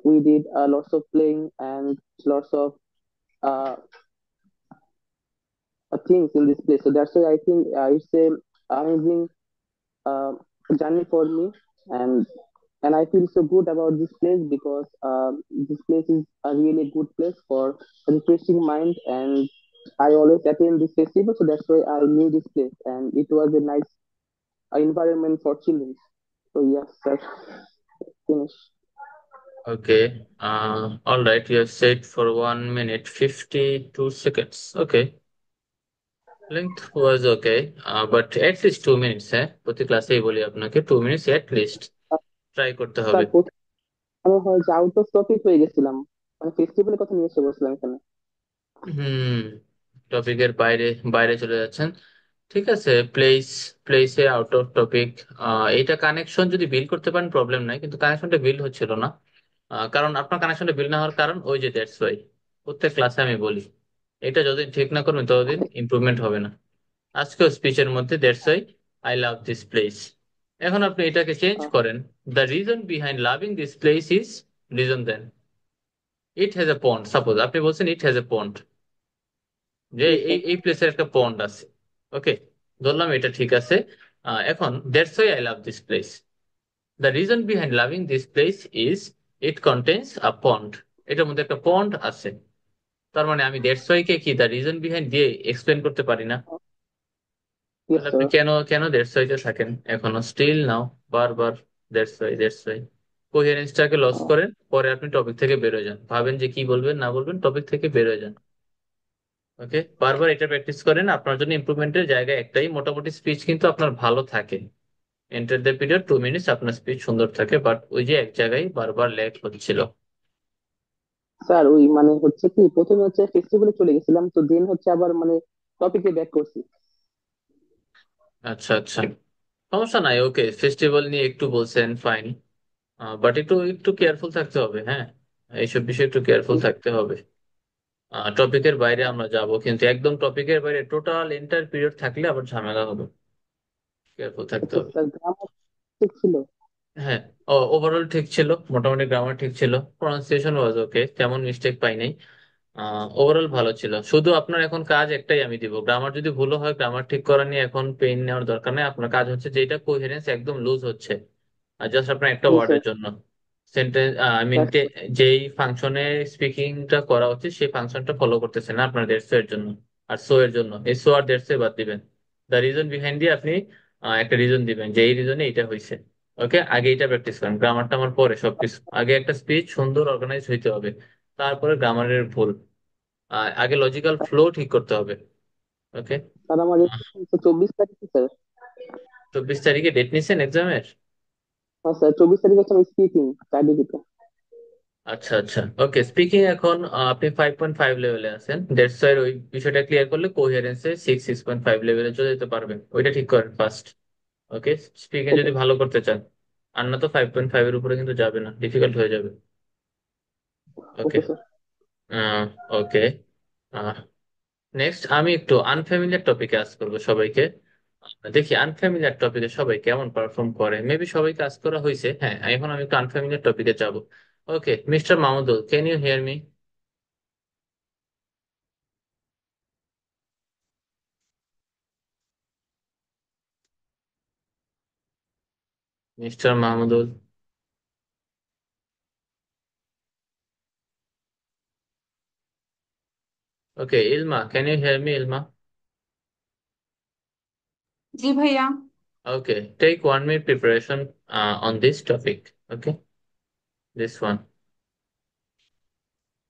we did lots of playing and lots of uh, things in this place. So that's why I think it's a amazing uh, journey for me, and and I feel so good about this place because this place is a really good place for refreshing mind. And I always attend this festival, so that's why I knew this place, and it was a nice environment for children. So yes, that's finished. Okay. All right. You have said for 1 minute 52 seconds. Okay. Length was okay. But at least 2 minutes, হ্যাঁ, প্রতি ক্লাসেই বলি আপনাকে 2 minutes at least try করতে হবে। Sir, মনে হয় যে আউট অফ টপিক হয়ে গেছিলাম, মানে ফেস্টিভ্যালের কথা নিয়ে এসে বসলাম এখানে। হুম, টপিকের বাইরে বাইরে চলে যাচ্ছেন। ঠিক আছে, প্লেস, প্লেসে আউট অফ টপিক। এইটা কানেকশন যদি বিল্ড করতে পারেন প্রবলেম নাই, কিন্তু কানেকশনটা বিল্ড হচ্ছিল না। কারণ আপনার কানেকশনটা বিল্ড না হওয়ার কারণ ওই যে দ্যাটস ওয়াই প্রত্যেক ক্লাসে আমি বলি, এটা যতদিন ঠিক না করবেন ততদিন ইমপ্রুভমেন্ট হবে না। আজকেও স্পিচের মধ্যে that's why I love this place. এখন আপনি এটাকে চেঞ্জ করেন, the reason behind loving this place is, reason then it has a pond. Suppose আপনি বলছেন ইট হ্যাজ এ পন্ড, যে জি এই স্যার। এই প্লেসের একটা পন্ড আছে। ওকে, ধরলাম এটা ঠিক আছে। এখন that's why I love this place, the reason behind loving this place is it contains a pond. এটার মধ্যে একটা পন্ড আছে। তার মানে আমি দ্যাটস ওয়াই কে কি দ্য রিজন বিহাইন্ড দিয়ে এক্সপ্লেন করতে পারি না। ইয়েস তাহলে আপনি স্যার। কেন কেন দ্যাটস ওয়াই তে থাকেন এখনো স্টিল নাও, বারবার দ্যাটস ওয়াই দ্যাটস ওয়াই। কোহেরেন্সটাকে লস করেন, পরে আপনি টপিক থেকে বেরোয় যান, ভাবেন যে কি বলবেন না বলবেন, টপিক থেকে বেরোয় যান। ওকে, বারবার এটা প্র্যাকটিস করেন, আপনার জন্য ইমপ্রুভমেন্টের জায়গা একটাই, মোটামুটি স্পিচ কিন্তু আপনার ভালো থাকে। এন্টার দ্য পিরিয়ড 2 মিনিটস আপনার স্পিচ সুন্দর থাকে, বাট ওই যে এক জায়গায় বারবার লেট হচ্ছিল। স্যার ওই মানে হচ্ছে কি, প্রথমে হচ্ছে ফেস্টিভ্যালে চলে গেছিলাম, তো দেন হচ্ছে আবার মানে টপিকে ব্যাক করছি। আচ্ছা আচ্ছা, সমস্যা নাই। ওকে, ফেস্টিভ্যাল নিয়ে একটু বলছেন, ফাইন। বাট একটু একটু কেয়ারফুল থাকতে হবে, হ্যাঁ, এইসব বিষয়ে একটু কেয়ারফুল থাকতে হবে। টপিকের বাইরে আমরা যাব, কিন্তু একদম টপিকের বাইরে টোটাল এন্টার পিরিয়ড থাকলে আবার ঝামেলা হবে, কেয়ারফুল থাকতে আচ্ছা হবে। স্যার, গ্রামার ঠিক ছিল? হ্যাঁ, ওভারঅল ঠিক ছিল, মোটামুটি গ্রামার ঠিক ছিল, প্রনাউন্সিয়েশন ওয়াজ ওকে, তেমন মিস্টেক পাই নাই। ওভারঅল ভালো ছিল। শুধু আপনার এখন কাজ একটাই আমি দিব, গ্রামার যদি ভুলও হয় গ্রামার ঠিক করা নিয়ে এখন পেইন নেওয়ার দরকার নেই। আপনার কাজ হচ্ছে যেটা কোহেরেন্স একদম লুজ হচ্ছে, আর জাস্ট আপনার একটা জি স্যার। ওয়ার্ডের জন্য সেন্টেন্স, আই মিন স্যার যেই ফাংশনে স্পিকিংটা করা উচিত সেই ফাংশনটা ফলো করতেছে না আপনার দেড়শো এর জন্য। আর সো এর জন্য এই সো আর দেড়শো বাদ দিবেন। দ্য রিজন বিহাইন্ড দিয়ে আপনি একটা রিজন দিবেন যে এই রিজনে এটা হয়েছে। ওকে, আগে এটা প্র্যাকটিস করেন, গ্রামারটা আমার পরে সবকিছু। আগে একটা স্পিচ সুন্দর অর্গানাইজ হইতে হবে, তারপরে গ্রামারের ভুল। আগে লজিক্যাল ফ্লো ঠিক করতে হবে। ওকে। স্যার আমার exam হচ্ছে 24 তারিখে স্যার। 24 তারিখে ডেট নিছেন এক্সামের? হ্যাঁ স্যার, 24 তারিখ হচ্ছে আমি স্পিকিং সার্টিফিকেট। আচ্ছা আচ্ছা, ওকে। স্পিকিং এখন আপনি 5.5 লেভেলে আছেন, দ্যাটস ওয়াই ওই বিষয়টা ক্লিয়ার করলে কোহেরেন্সে 6.5 লেভেলে চলে যেতে পারবেন। ওইটা ঠিক করেন ফার্স্ট। ওকে, স্পিকিং ওকে। যদি ভালো করতে চান, আর না তো 5.5 এর উপরে কিন্তু যাবে না, ডিফিকাল্ট হয়ে যাবে। ওকে। Okay sir. ওকে, নেক্সট আমি একটু আনফ্যামিলিয়ার টপিকে আজ করবো সবাইকে। দেখি আনফ্যামিলিয়ার টপিকে সবাই কেমন পারফর্ম করে, মেবি সবাই কাজ করা হয়েছে। হ্যাঁ, এখন আমি একটু আনফ্যামিলিয়ার টপিকে যাব। Okay, mister Mahmudul, can you hear me? Mister Mahmudul. Okay, Ilma, can you hear me, Ilma? জি ভাইয়া। Okay, take 1 minute preparation on this topic. Okay, this one.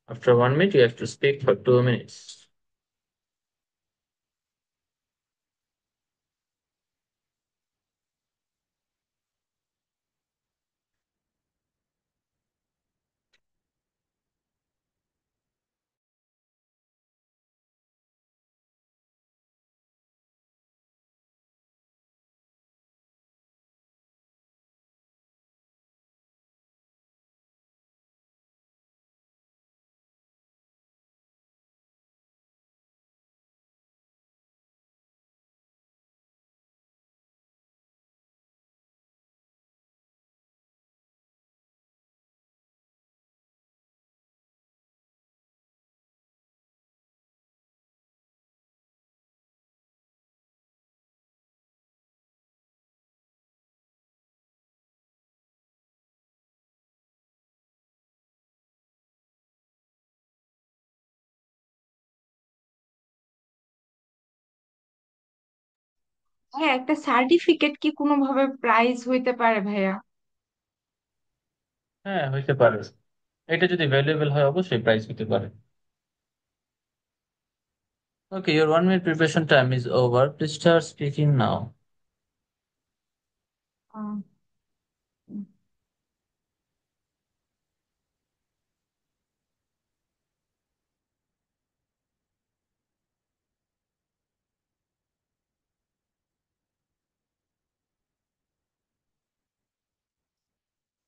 After 1 minute, you have to speak for 2 minutes. হ্যাঁ, একটা certificate কি কোনোভাবে prize হইতে পারে ভাইয়া? হ্যাঁ, হইতে পারে। এটা যদি ভ্যালুয়েবল হয় অবশ্যই প্রাইস দিতে পারে। Okay, your 1 minute preparation time is over. Please start speaking now.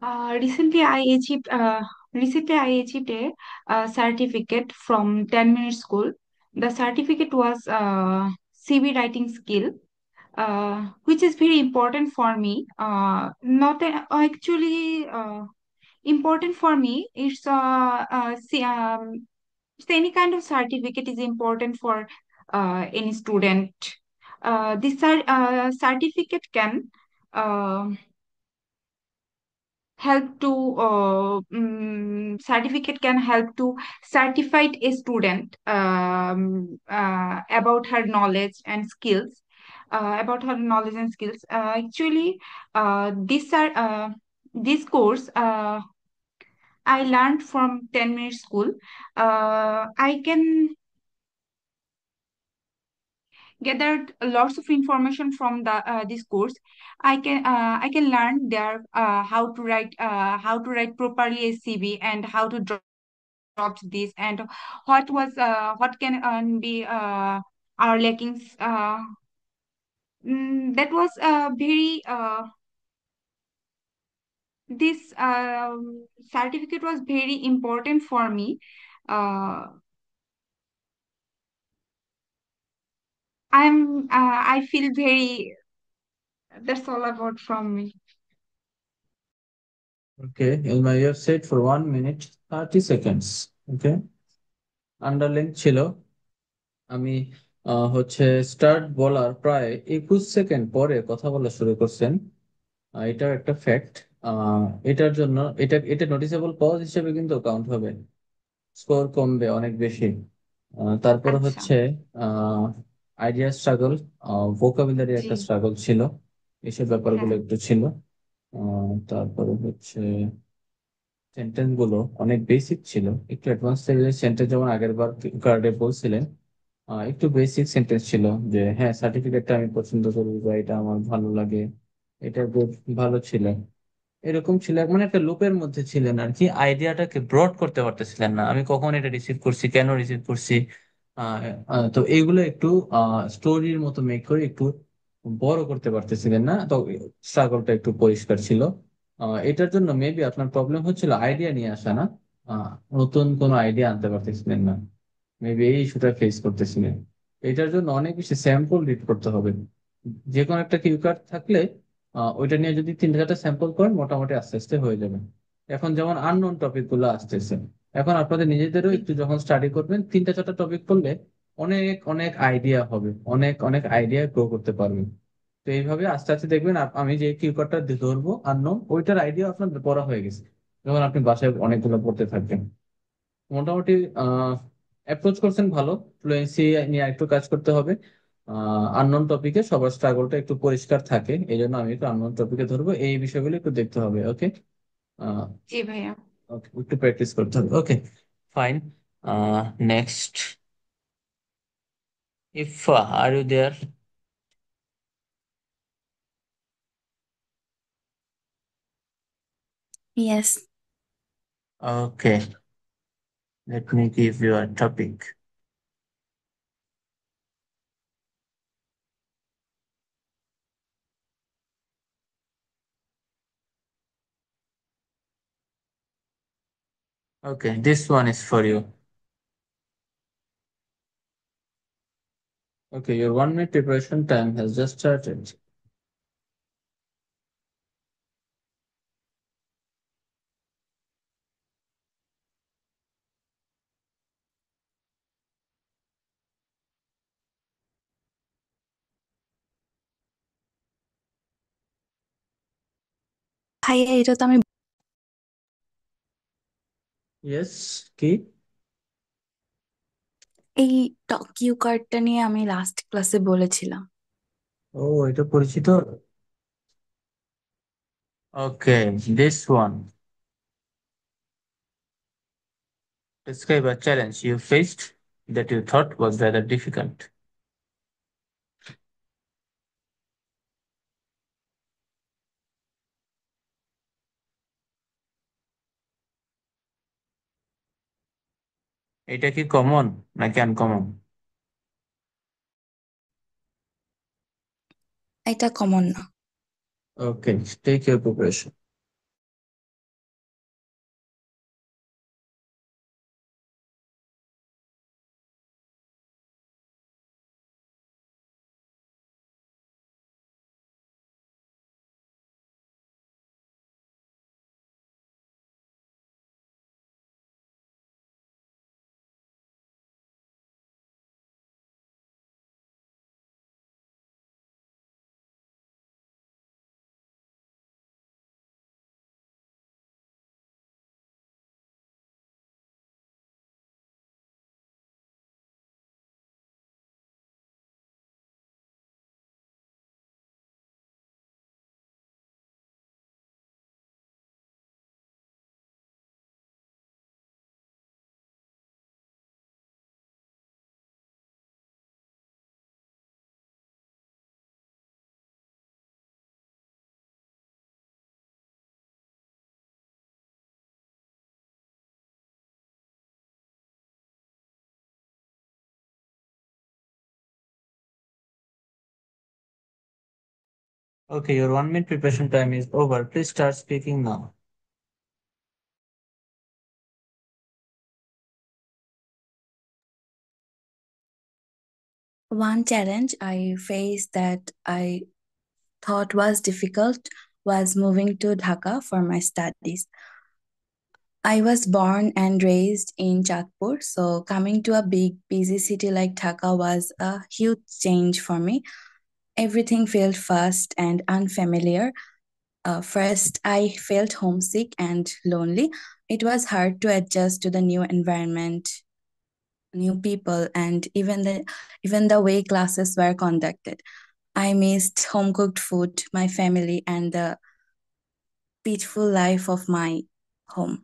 Ah, recently I achieved a certificate from 10 minute school. The certificate was CV writing skill, which is very important for me. Not actually important for me. It's any kind of certificate is important for any student. This certificate can uh, certificate can help to certify a student about her knowledge and skills. Actually, this course I learned from 10 minute school. I can gathered lots of information from the this course. I can learn there how to write properly a CV and how to drop this, and what can be our lackings. That was very this certificate was very important for me. Uh, I feel very. That's all about from me. Okay, Ilma, you have said for 1 minute 30 seconds. Okay, underline ছিল। আমি হচ্ছে start বলার প্রায় 21 second পরে কথা বলা শুরু করছেন। এটা একটা ফ্যাক্ট। এটার জন্য এটা নোটিসেবল পজ হিসেবে কিন্তু কাউন্ট হবে, স্কোর কমবে অনেক বেশি। তারপরে আচ্ছা। হচ্ছে আইডিয়া স্ট্রাগল, ভোকাবুলারি জি। একটা স্ট্রাগল ছিল, এসব ব্যাপারগুলো হ্যাঁ। একটু ছিল। তারপরে হচ্ছে সেন্টেন্স গুলো অনেক বেসিক ছিল, একটু অ্যাডভান্স লেভেলের সেন্টেন্স, যেমন আগের বার কার্ডে বলছিলেন। একটু বেসিক সেন্টেন্স ছিল যে হ্যাঁ সার্টিফিকেটটা আমি পছন্দ করি বা এটা আমার ভালো লাগে, এটা খুব ভালো ছিল। এরকম ছিল, মানে একটা লুপের মধ্যে ছিলেন আর কি, আইডিয়াটাকে ব্রড করতে পারতেছিলেন না, আমি কখন এটা রিসিভ করছি, কেন রিসিভ করছি। আহ, তো এইগুলো একটু স্টোরির মতো মেক করে একটু বড় করতে পারতেছিলেন না, তো স্ট্রাগলটা একটু পরিষ্কার ছিল। এটার জন্য মেবি আপনার প্রবলেম হচ্ছিল আইডিয়া নিয়ে আসা না, আহ, নতুন কোনো আইডিয়া আনতে পারতেছিলেন না, মেবি এই ইস্যুটা ফেস করতেছিলেন। এটার জন্য অনেক বেশি স্যাম্পল রিড করতে হবে। যে কোনো একটা কিউ কার্ড থাকলে ওইটা নিয়ে যদি 3-4টা স্যাম্পল করেন মোটামুটি আস্তে আস্তে হয়ে যাবে। এখন যেমন আননোন টপিক গুলো আসতেছে, এখন আপনাদের নিজেদেরও জি। একটু যখন স্টাডি করবেন 3টা 4টা টপিক করলে অনেক অনেক আইডিয়া হবে, অনেক অনেক আইডিয়া গ্রো করতে পারবেন। তো এইভাবে আস্তে আস্তে দেখবেন আমি যে কিউ কার্ডটা ধরবো আননোন, ওইটার আইডিয়া আপনার পড়া হয়ে গেছে, যখন আপনি বাসায় অনেকগুলো পড়তে থাকবেন। মোটামুটি অ্যাপ্রোচ করছেন ভালো। ফ্লুয়েন্সি নিয়ে একটু কাজ করতে হবে। আননোন টপিকে সবার স্ট্রাগলটা একটু পরিষ্কার থাকে, এই জন্য আমি একটু আননোন টপিকে ধরবো, এই বিষয়গুলো একটু দেখতে হবে। ওকে, জি ভাইয়া। ওকে, একটু প্র্যাকটিস করতে হবে। Okay, fine. Next, Ifa, R you there? Yes. Okay, let me give you a topic. Okay, this one is for you. Okay, your 1 minute preparation time has just started. ভাইয়া এটা তো আমি Yes, কি? এই কিউ কার্ডটা নিয়ে আমি লাস্ট ক্লাসে বলেছিলাম। ও, এটা পরিচিত। Okay, this one. Describe a challenge you faced that you thought was rather difficult. এটা কি কমন নাকি আনকমন? এটা কমন না। Okay, take your preparation. Okay, your 1 minute preparation time is over. Please start speaking now. One challenge I faced that I thought was difficult was moving to Dhaka for my studies. I was born and raised in Jodhpur, so coming to a big, busy city like Dhaka was a huge change for me. Everything felt fast and unfamiliar. First, I felt homesick and lonely. It was hard to adjust to the new environment, new people, and even the way classes were conducted. I missed home cooked food, my family, and the peaceful life of my home.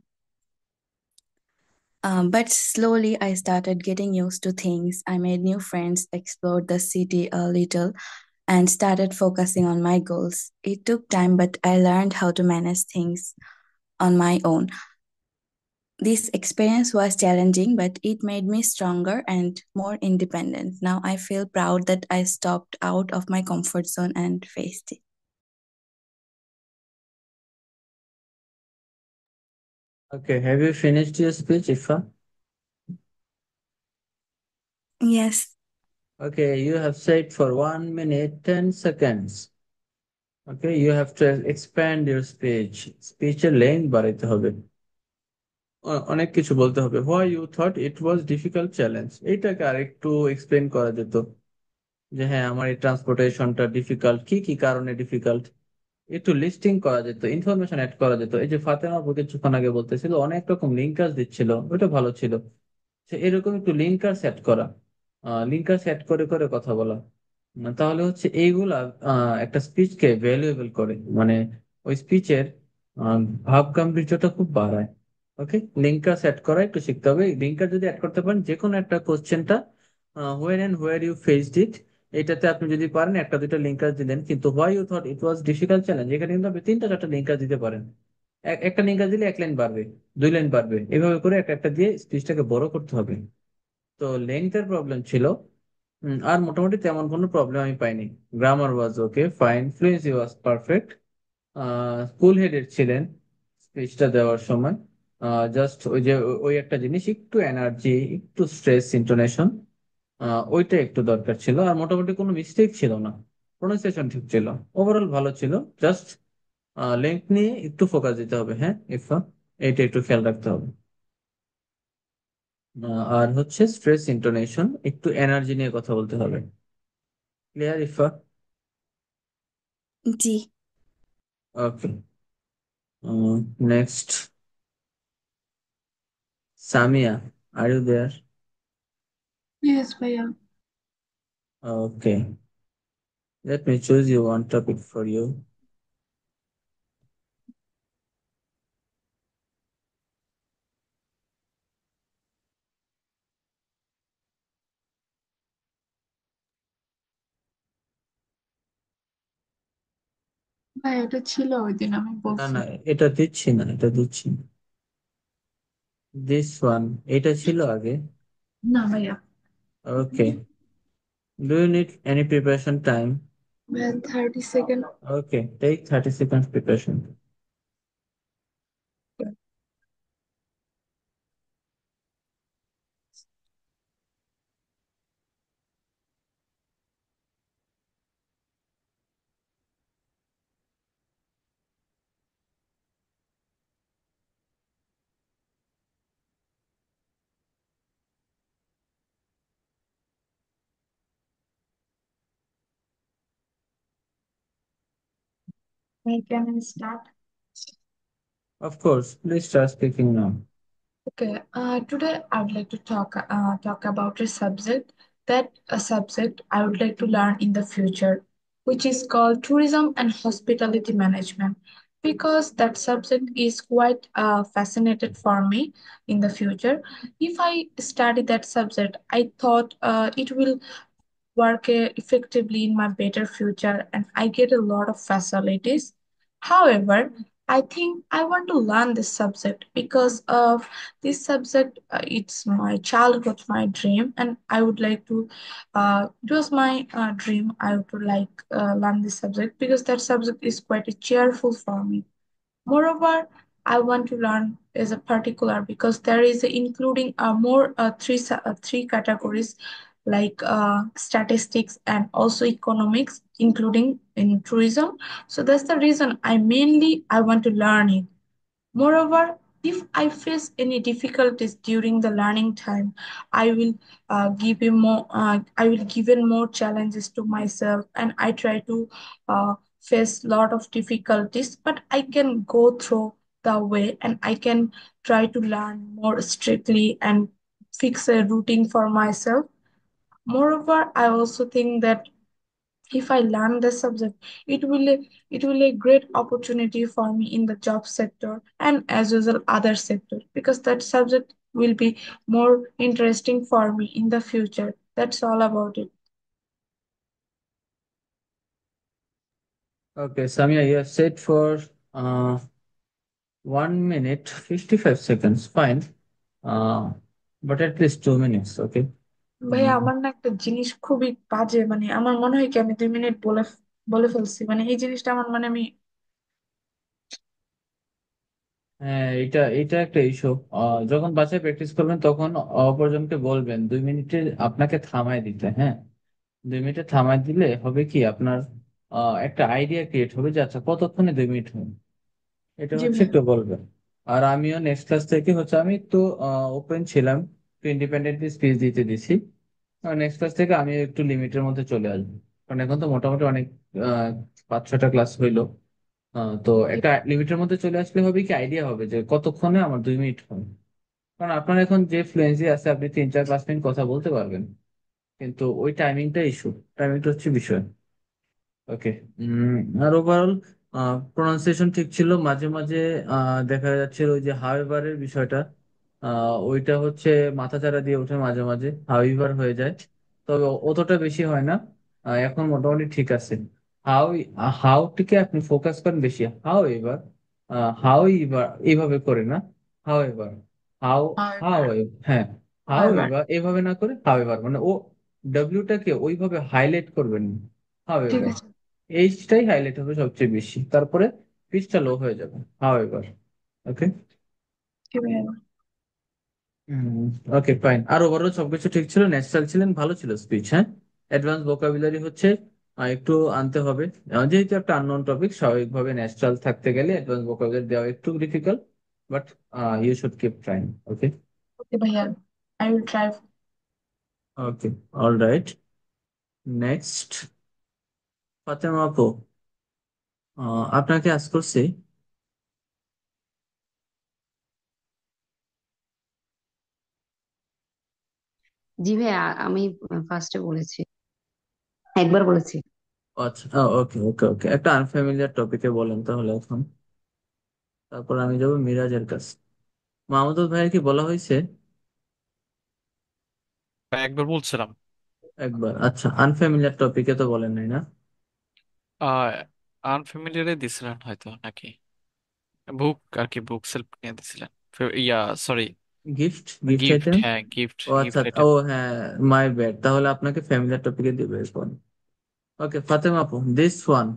But slowly, I started getting used to things. I made new friends, explored the city a little, and started focusing on my goals. It took time, but I learned how to manage things on my own. This experience was challenging, but it made me stronger and more independent. Now I feel proud that I stepped out of my comfort zone and faced it. Okay, have you finished your speech, Ifa? Yes. Okay, you have said for 1 minute, 10 seconds. Okay, you have to expand your speech. স্পিচের length বাড়াইতে হবে। অনেক কিছু বলতে হবে। Why you thought it was difficult challenge? এইটাকে আরেকটু explain করা যেত যে হ্যাঁ আমার এই ট্রান্সপোর্টেশনটা ডিফিকাল্ট, কি কি কারণে ডিফিকাল্ট, একটু লিস্টিং করা যেত, ইনফরমেশন অ্যাড করা যেত। এই যে ফাতেমা আপু কিছুক্ষণ আগে বলতেছিল অনেক রকম লিঙ্কার্স দিচ্ছিল, ওটা ভালো ছিল। সে এরকম একটু লিঙ্কার সেট করা, লিঙ্কার সেট করে করে কথা বলা, তাহলে হচ্ছে এইগুলা একটা স্পিচকে ভ্যালুয়েবল করে, মানে ওই স্পিচের ভাব গাম্ভীর্যটা খুব বাড়ায়। ওকে, লিঙ্কার সেট করা একটু শিখতে হবে। লিঙ্কার যদি অ্যাড করতে পারেন যে কোনো একটা কোশ্চেনটা, when and where you faced it, এটাতে আপনি যদি পারেন একটা দুইটা লিঙ্কার দিলেন। কিন্তু why you thought it was difficult challenge, এখানে কিন্তু আপনি তিনটা চারটা লিঙ্কার দিতে পারেন। একটা লিঙ্কার দিলে 1 লাইন বাড়বে, 2 লাইন বাড়বে, এভাবে করে একটা একটা দিয়ে স্পিচটাকে বড় করতে হবে। তো লেন্থের প্রবলেম ছিল। আর মোটামুটি তেমন কোনো প্রবলেম আমি পাইনি। Grammar was okay fine, fluency was perfect. Cool headed ছিলেন স্পিচটা দেওয়ার সময়। জাস্ট ওই যে ওই একটা জিনিস, একটু এনার্জি, একটু স্ট্রেস ইন্টোনেশন, ওইটা একটু দরকার ছিল। আর মোটামুটি কোনো মিস্টেক ছিল না, প্রোনাউন্সিয়েশন ঠিক ছিল, ওভারঅল ভালো ছিল। জাস্ট লেন্থ নিয়ে একটু ফোকাস দিতে হবে, হ্যাঁ ইফা, এইটা একটু খেয়াল রাখতে হবে। আর হচ্ছে স্ট্রেস ইন্টোনেশন, একটু এনার্জি নিয়ে কথা বলতে হবে। ক্লিয়ার ইফা? জি। Okay, next Samia, are you there? Yes, Bhaiya. Okay, let me choose you one topic for you. ভাই এটা ছিল ওই দিন আমি না বলছি। না, এটা দিচ্ছি না, এটা দিচ্ছি না। দিস ওয়ান, এটা ছিল আগে। না ভাইয়া। ওকে, do you need any preparation time? ভাইয়া 30 second. Okay, take 30 seconds preparation. Can I start? Of course, please start speaking now. Okay, today I would like to talk about a subject I would like to learn in the future, which is called tourism and hospitality management, because that subject is quite fascinated for me in the future. If I study that subject, I thought it will work effectively in my better future, and I get a lot of facilities. However, I think I want to learn this subject because of this subject. It's my childhood, my dream, and I would like to. It was my dream. I would like learn this subject because that subject is quite cheerful for me. Moreover, I want to learn as a particular because there is including more three categories like statistics and also economics, including in tourism. So that's the reason I want to learn it. Moreover, if I face any difficulties during the learning time, I will I will give in more challenges to myself, and I try to face lot of difficulties, but I can go through the way, and I can try to learn more strictly and fix a routine for myself. Moreover, I also think that if I learn the subject, it will a great opportunity for me in the job sector and as well other sector because that subject will be more interesting for me in the future. That's all about it. Okay, Samia, you have said for uh, 1 minute 55 seconds. Fine. Uh, but at least 2 minutes. Okay. ভাইয়া Mm. আমার না একটা জিনিস খুবই বাজে, মানে আমার মনে হয় কি আমি 2 মিনিট বলে ফেলছি, মানে এই জিনিসটা আমার মানে আমি হ্যাঁ, এটা একটা ইস্যু। যখন বাসায় প্র্যাকটিস করবেন তখন অপরজনকে বলবেন 2 মিনিটে আপনাকে থামায় দিতে। হ্যাঁ, 2 মিনিটে থামায় দিলে হবে কি আপনার একটা আইডিয়া ক্রিয়েট হবে যে আচ্ছা কতক্ষণে 2 মিনিট হবে। এটা জি হচ্ছে ভাইয়া। একটু বলবেন। আর আমিও নেক্সট ক্লাস থেকে হচ্ছে আমি একটু ওপেন ছিলাম, একটু ইন্ডিপেন্ডেন্টলি স্পিচ দিতে দিছি। নেক্সট ক্লাস থেকে আমি একটু লিমিটের মধ্যে চলে আসবো, কারণ এখন তো মোটামুটি অনেক 5-6টা ক্লাস হইলো। তো জি একটা লিমিটের মধ্যে চলে আসলে হবে কি আইডিয়া হবে যে কতক্ষণে আমার 2 মিনিট হবে। কারণ আপনার এখন যে ফ্লুয়েন্সি আছে আপনি 3-4-5 মিনিট কথা বলতে পারবেন, কিন্তু ওই টাইমিংটা ইস্যু, টাইমিংটা হচ্ছে বিষয়। ওকে। আর ওভারঅল প্রোনাউন্সিয়েশন ঠিক ছিল। মাঝে মাঝে দেখা যাচ্ছিল ওই যে হাওয়েভারের বিষয়টা, ওইটা হচ্ছে মাথাচাড়া দিয়ে ওঠে, মাঝে মাঝে হাউইভার হয়ে যায়, তবে অতটা বেশি হয় না। এখন মোটামুটি ঠিক আছে। হাউ, হাউটিকে আপনি ফোকাস করেন বেশি। হাউ এবার, হাউ এবার এইভাবে করে না, হাউ এবার, হাউ, হাউ, হ্যাঁ, হাউ এবার এবার এভাবে না করে হাউ এবার, মানে ও ডাব্লিউটাকে ওইভাবে হাইলাইট করবেন। হাউ ঠিক এবার আছে। এইচটাই হাইলাইট হবে সবচেয়ে বেশি, তারপরে পিচটা লো হয়ে যাবে। How ever. ওকে। জি ভাইয়া। Okay fine. আর ওভারঅল সবকিছু ঠিক ছিল, ন্যাচারাল ছিলেন, ভালো ছিল স্পিচ। হ্যাঁ, অ্যাডভান্স ভোকাবুলারি হচ্ছে একটু আনতে হবে। যেহেতু একটা আননোন টপিক, স্বাভাবিকভাবে ন্যাচারাল থাকতে গেলে অ্যাডভান্স ভোকাবুলারি দেওয়া একটু difficult, but you should keep trying. Okay. Okay ভাইয়া, I will try. Okay, all right. Next, Fatema আপু, আপনাকে আজ করছি। জি ভাইয়া, আমি ফার্স্টে বলেছি, একবার বলেছি। আচ্ছা, ওকে ওকে ওকে, একটা আনফ্যামিলিয়ার টপিকে বলেন তাহলে এখন, তারপর আমি যাবো মিরাজের কাছে। মাহমুদুল ভাইয়ের কি বলা হয়েছে? একবার বলছিলাম। একবার, আচ্ছা, আনফ্যামিলিয়ার টপিকে তো বলেন নাই না? আহ আনফ্যামিলিয়ারে দিছিলেন হয়তো নাকি, বুক আর কি, বুক সেলফ নিয়ে দিছিলেন। Yeah sorry, gift, gift gift, item. হ্যাঁ গিফট, ও আচ্ছা, গিফট ও আইটেম। হ্যাঁ, মাই ব্যাড, তাহলে আপনাকে ফ্যামিলিয়ার টপিকে দিবে এখন। ওকে ফাতেমা আপু, this one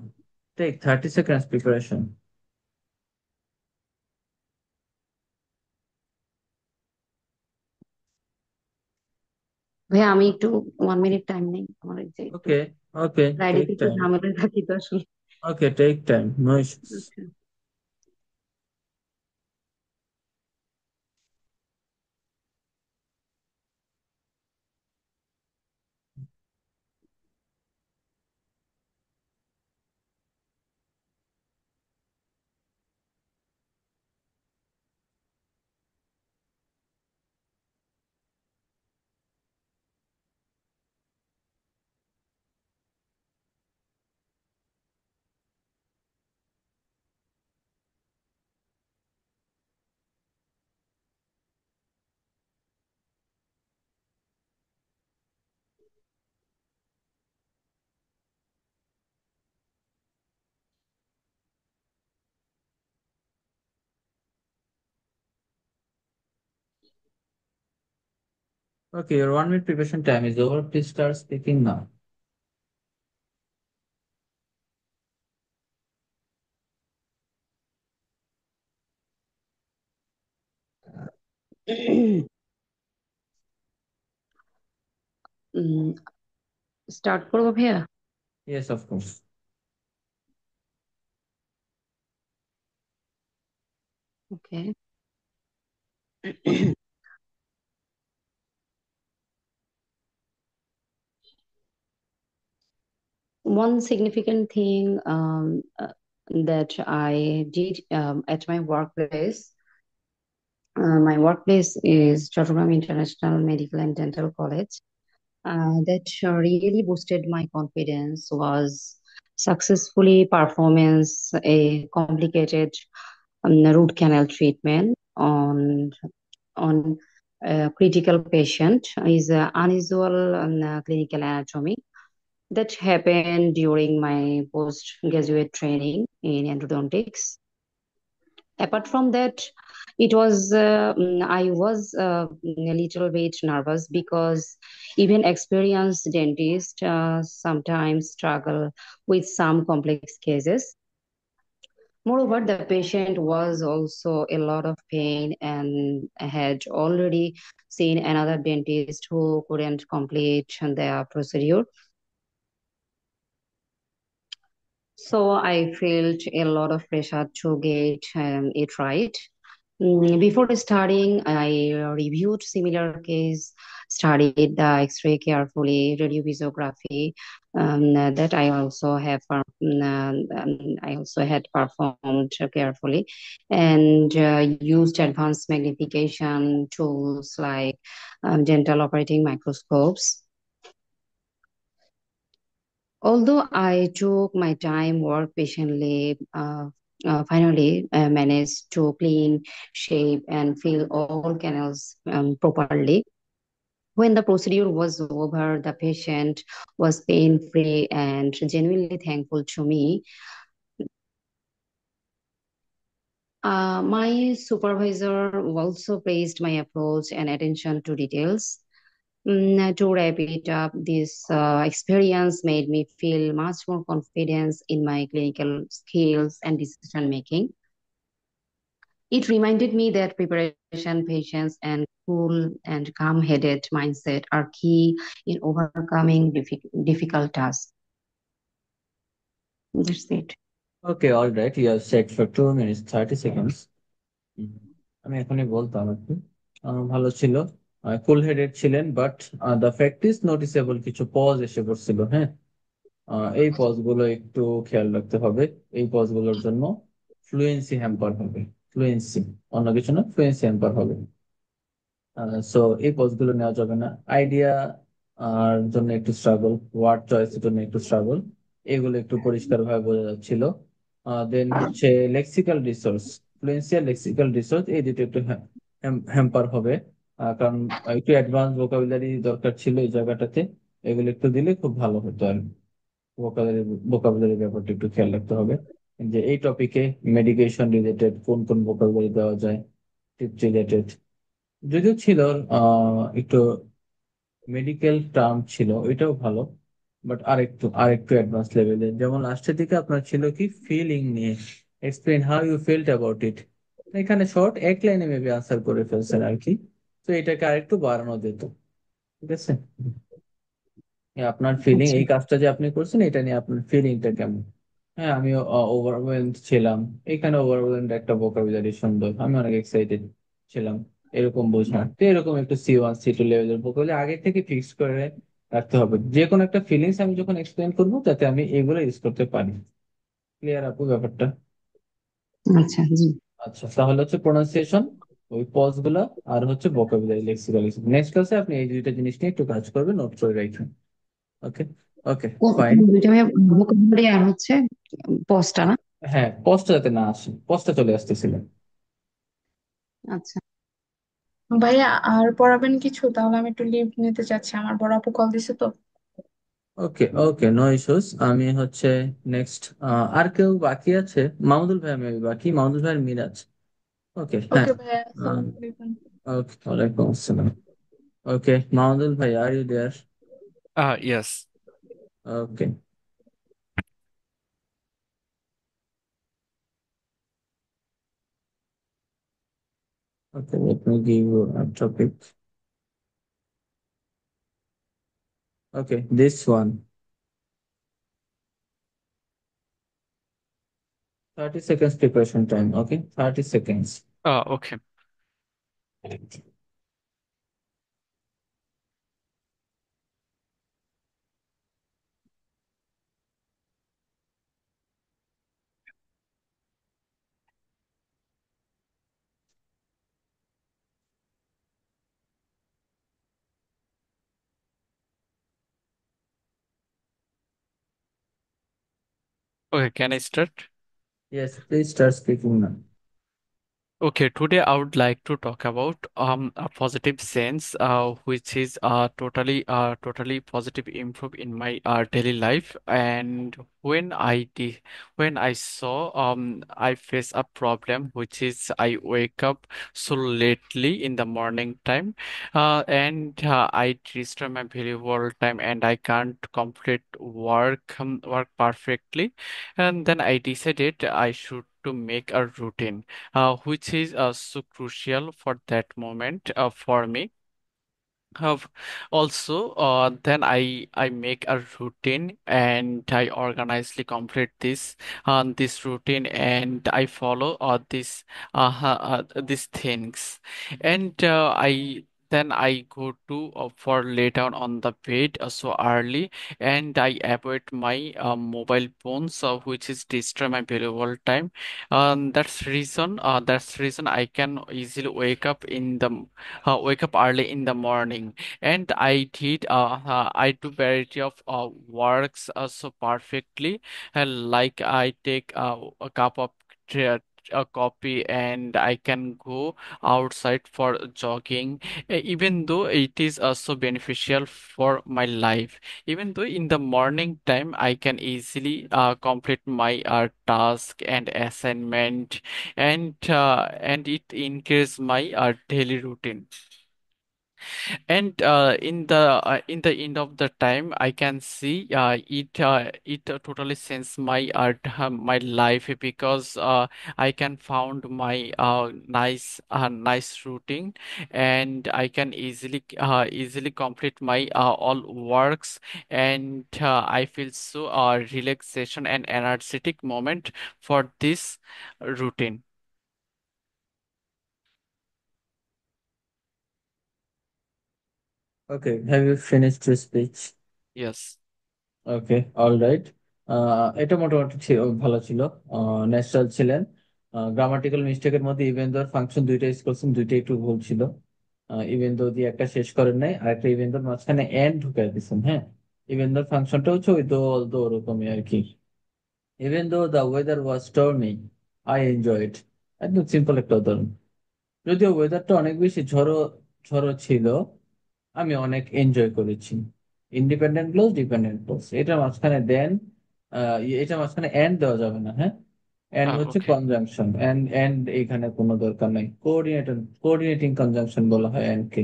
take 30 seconds preparation. ভাইয়া আমি একটু 1 মিনিট টাইম নেই, আমার এই যে একটু ওকে ওকে, টেক ফ্রাইডেতে একটু টাইম। ঝামেলায় থাকি তো আসলে। ওকে, টেক টাইম, নো ইস্যুস। আচ্ছা। Okay, your 1 minute preparation time is over. Please start speaking now. Start করবো ভাইয়া? Yes, of course. Okay. One significant thing that I did at my workplace is Chattogram International Medical and Dental College. That really boosted my confidence was successfully performance a complicated root canal treatment on a critical patient is unusual clinical anatomy that happened during my postgraduate training in endodontics. Apart from that, I was a little bit nervous because even experienced dentists sometimes struggle with some complex cases. Moreover, the patient was also a lot of pain and had already seen another dentist who couldn't complete their procedure. So I felt a lot of pressure to get it right. Before starting, I reviewed similar case, studied the X-ray carefully, radiovisuography that I also had performed carefully, and used advanced magnification tools like dental operating microscopes. Although I took my time, worked patiently, finally managed to clean, shape, and fill all canals properly. When the procedure was over, the patient was pain-free and genuinely thankful to me. My supervisor also praised my approach and attention to details. To wrap it up, this experience made me feel much more confidence in my clinical skills and decision making. It reminded me that preparation, patience, and cool and calm headed mindset are key in overcoming difficult tasks. That's it. Okay, all right. You have said for 2 minutes 30 seconds. উম, আমি এখনই বলতাম আর কি। ভালো ছিল, কুল headed ছিলেন, but the fact is noticeable কিছু pause এসে পড়ছিল। হ্যাঁ, এই পজ গুলো একটু খেয়াল রাখতে হবে। এই পজ গুলোর জন্য ফ্লুয়েন্সি হ্যাম্পার হবে। ফ্লুয়েন্সি, অন্য কিছু না, ফ্লুয়েন্সি হ্যাম্পার হবে। সো এই পজ গুলো নেওয়া যাবে না। আইডিয়া আর জন্য একটু স্ট্রাগল, ওয়ার্ড চয়েসের জন্য একটু স্ট্রাগল, এগুলো একটু পরিষ্কার ভাবে বোঝা যাচ্ছিল। দেন হচ্ছে লেক্সিক্যাল রিসোর্স, ফ্লুয়েন্সিয়াল লেক্সিক্যাল রিসোর্স, এই দুটো একটু হ্যাম্পার হবে। কারণ একটু অ্যাডভান্স ভোকাবুলারি দরকার ছিল এই জায়গাটাতে। এগুলো একটু দিলে খুব ভালো হতো আর ভোকাবুলারি ভোকাবুলারি ব্যাপারটা একটু খেয়াল রাখতে হবে, যে এই টপিকে মেডিকেশন রিলেটেড কোন কোন ভোকাবুলারি দেওয়া যায়, টিপস রিলেটেড যদিও ছিল, একটু মেডিকেল টার্ম ছিল, এটাও ভালো, বাট আরেকটু অ্যাডভান্স লেভেলের। যেমন লাস্টের দিকে আপনার ছিল কি ফিলিং নিয়ে, explain how you felt about it. এখানে শর্ট এক লাইনে মেবি আনসার করে ফেলছেন আর কি। তো এটাকে আরেকটু বাড়ানো যেত। ঠিক আছে, আপনার ফিলিং, আচ্ছা। এই কাজটা যে আপনি করছেন এটা নিয়ে আপনার ফিলিংটা কেমন? হ্যাঁ, আমিও ওভারওয়েলড ছিলাম। এখানে ওভারওয়েলড একটা ভোকাবুলারি সুন্দর, আমি অনেক এক্সাইটেড ছিলাম এরকম বোঝার। তো এরকম একটু C1 C2 লেভেলের ভোকাবুলারি আগে থেকে ফিক্স করে রাখতে হবে। যে কোনো একটা ফিলিংস আমি যখন এক্সপ্লেন করবো যাতে আমি এগুলো ইউজ করতে পারি। ক্লিয়ার আপু ব্যাপারটা? আচ্ছা, জি। আচ্ছা, তাহলে হচ্ছে প্রোনাউন্সিয়েশন, ওই পজ গুলা, আর হচ্ছে ভোকাবুলারি লেক্সিক্যাল। নেক্সট ক্লাসে আপনি এই দুইটা জিনিস নিয়ে একটু কাজ করবেন, নোট করে রাখবেন। ওকে, ওকে, ফাইন। দুইটা ভাইয়া, ভোকাবুলারি আর হচ্ছে পোস্টটা না? হ্যাঁ, পজটা যাতে না আসে, পজটা চলে আসতেছিল। আচ্ছা। ভাইয়া আর পড়াবেন কিছু? তাহলে আমি একটু লিভ নিতে চাচ্ছি, আমার বড় আপু কল দিছে তো। ওকে, ওকে, নো ইস্যুস। আমি হচ্ছে নেক্সট, আর কেউ বাকি আছে? মাহমুদুল ভাই মেবি বাকি, মাহমুদুল ভাই আর মিরাজ। ওকে, হ্যাঁ। ওকে ভাইয়া, আসসালামু আলাইকুম। ওকে, ওয়ালাইকুম আসসালাম। Okay, Mahendra bhai, are you there? Yes. Okay. Okay, let me give you a topic. Okay, this one. 30 seconds preparation time. Okay, 30 seconds. Okay. Okay, can I start? Yes, please start speaking now. Okay, today I would like to talk about a positive sense, which is totally positive improve in my daily life. And when I saw I face a problem, which is I wake up so lately in the morning time, and I destroy my valuable time, and I can't complete work perfectly, and then I decided I should to make a routine which is so crucial for that moment for me. Have also then I make a routine and I organizedly complete this routine and I follow these things and I then I go to for lay down on the bed so early and I avoid my mobile phones which is destroy my valuable time. That's reason I can easily wake up early in the morning and I do variety of works so perfectly like I take a cup of tea, a coffee and I can go outside for jogging even though it is so beneficial for my life, even though in the morning time I can easily complete my task and assignment and it increase my daily routine and in the end of the time I can see it totally sense my my life because I can found my nice routine and I can easily complete my all works and I feel so relaxation and energetic moment for this routine. Okay, have you finished your speech? Yes. Okay, alright. এটা মোটামুটি ভালো ছিল। Natural ছিলেন। Grammatical মিস্টেকের মধ্যে even দোর function দুইটা use করছেন, দুইটা একটু ভুল ছিল। ইভেন দো দিয়ে একটা শেষ করেন নাই, আর একটা ইভেন দোর মাঝখানে এন্ড ঢুকাই দিচ্ছেন। হ্যাঁ, ইভেন দোর ফাংশনটা হচ্ছে ওই দো দো ওরকমই আর কি। Even though the weather was stormy, I enjoyed. একদম সিম্পল একটা উদাহরণ। যদিও ওয়েদারটা অনেক বেশি ঝড়ো ঝড়ো ছিল, আমি অনেক এনজয় করেছি। ইন্ডিপেন্ডেন্ট ক্লোজ, ডিপেন্ডেন্ট ক্লোজ, এটা মাঝখানে দেন, এটা মাঝখানে এন্ড দেওয়া যাবে না। হ্যাঁ, এন্ড হচ্ছে Okay. কনজাংশন, এন্ড এন্ড এখানে কোনো দরকার নাই। কোঅর্ডিনেটিং কনজাংশন বলা হয় এন্ড কে।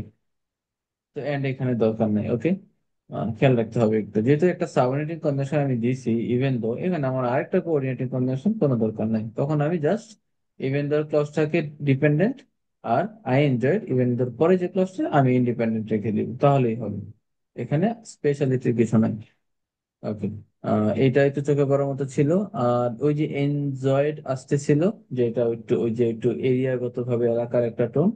তো এন্ড এখানে দরকার নাই। ওকে, খেয়াল রাখতে হবে একটু, যেহেতু একটা সাবঅর্ডিনেটিং কনজাংশন আমি দিছি, ইভেন দো এখানে আমার আরেকটা কোঅর্ডিনেটিং কনজাংশন কোনো দরকার নাই, তখন আমি জাস্ট ইভেন দোর ক্লজটাকে ডিপেন্ডেন্ট আর আই এনজয়েড ইভেন দোর পরে যে ক্লজটা আমি ইন্ডিপেন্ডেন্ট রেখে দিব, তাহলেই হবে। এখানে স্পেশালিটির কিছু নাই। ওকে, এইটাই তো চোখে পড়ার মতো ছিল। আর ওই যে এনজয়েড আসতেছিল, যেটা একটু ওই যে একটু এরিয়াগত ভাবে এলাকার একটা টোন,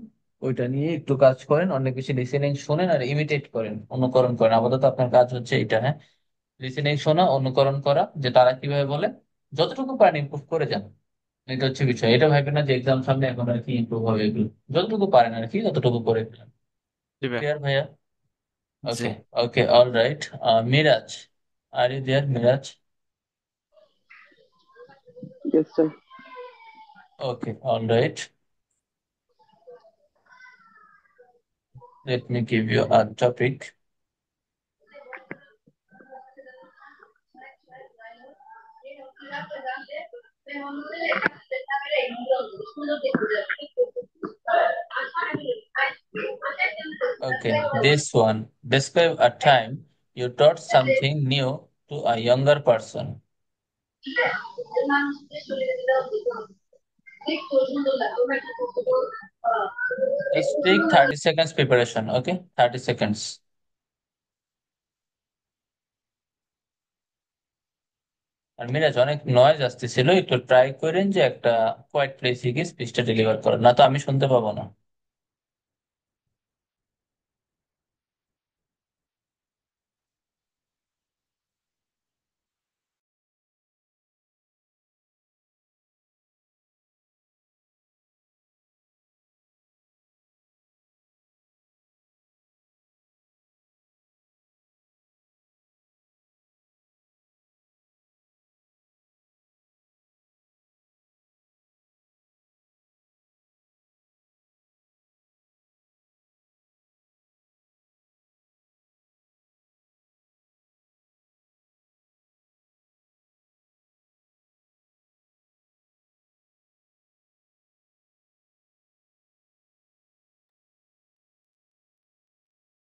ওইটা নিয়ে একটু কাজ করেন, অনেক বেশি লিসেনিং শোনেন আর ইমিটেট করেন, অনুকরণ করেন। আপাতত আপনার কাজ হচ্ছে এটা। হ্যাঁ, লিসেনিং শোনা, অনুকরণ করা, যে তারা কিভাবে বলে, যতটুকু পারেন ইমপ্রুভ করে যান। এটা হচ্ছে বিষয়। এটা ভাবেন না যে এক্সাম সামনে এখন আর কি ইমপ্রুভ হবে, এগুলো যতটুকু পারেন আর কি ততটুকু করে ফেলেন। দিবে ক্লিয়ার ভাইয়া? জি। Okay, okay, all right. Miraj, are you there Miraj? Yes, sir. Okay, all right. Let me give you a topic. Okay, this one. Describe a time you taught something new to a younger person. Just take 30 seconds preparation, okay? 30 seconds. আর মিরাজ অনেক noise আসতেছিল, একটু try করেন যে একটা quite প্লেসে গিয়ে স্পিচটা deliver করেন, না তো আমি শুনতে পাবো না।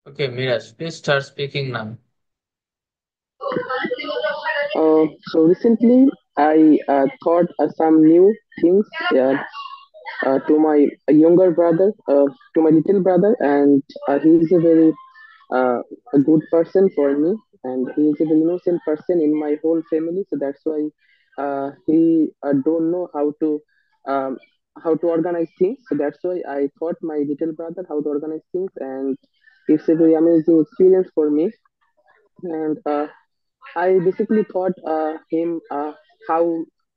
Okay, Miraj, please start speaking now. So recently, I thought some new things to my younger brother, to my little brother, and he is uh, a good person for me, and he is a very innocent person in my whole family. So that's why he don't know um, how to organize things. So that's why I taught my little brother how to organize things, and it's a very amazing experience for me. And I basically taught him how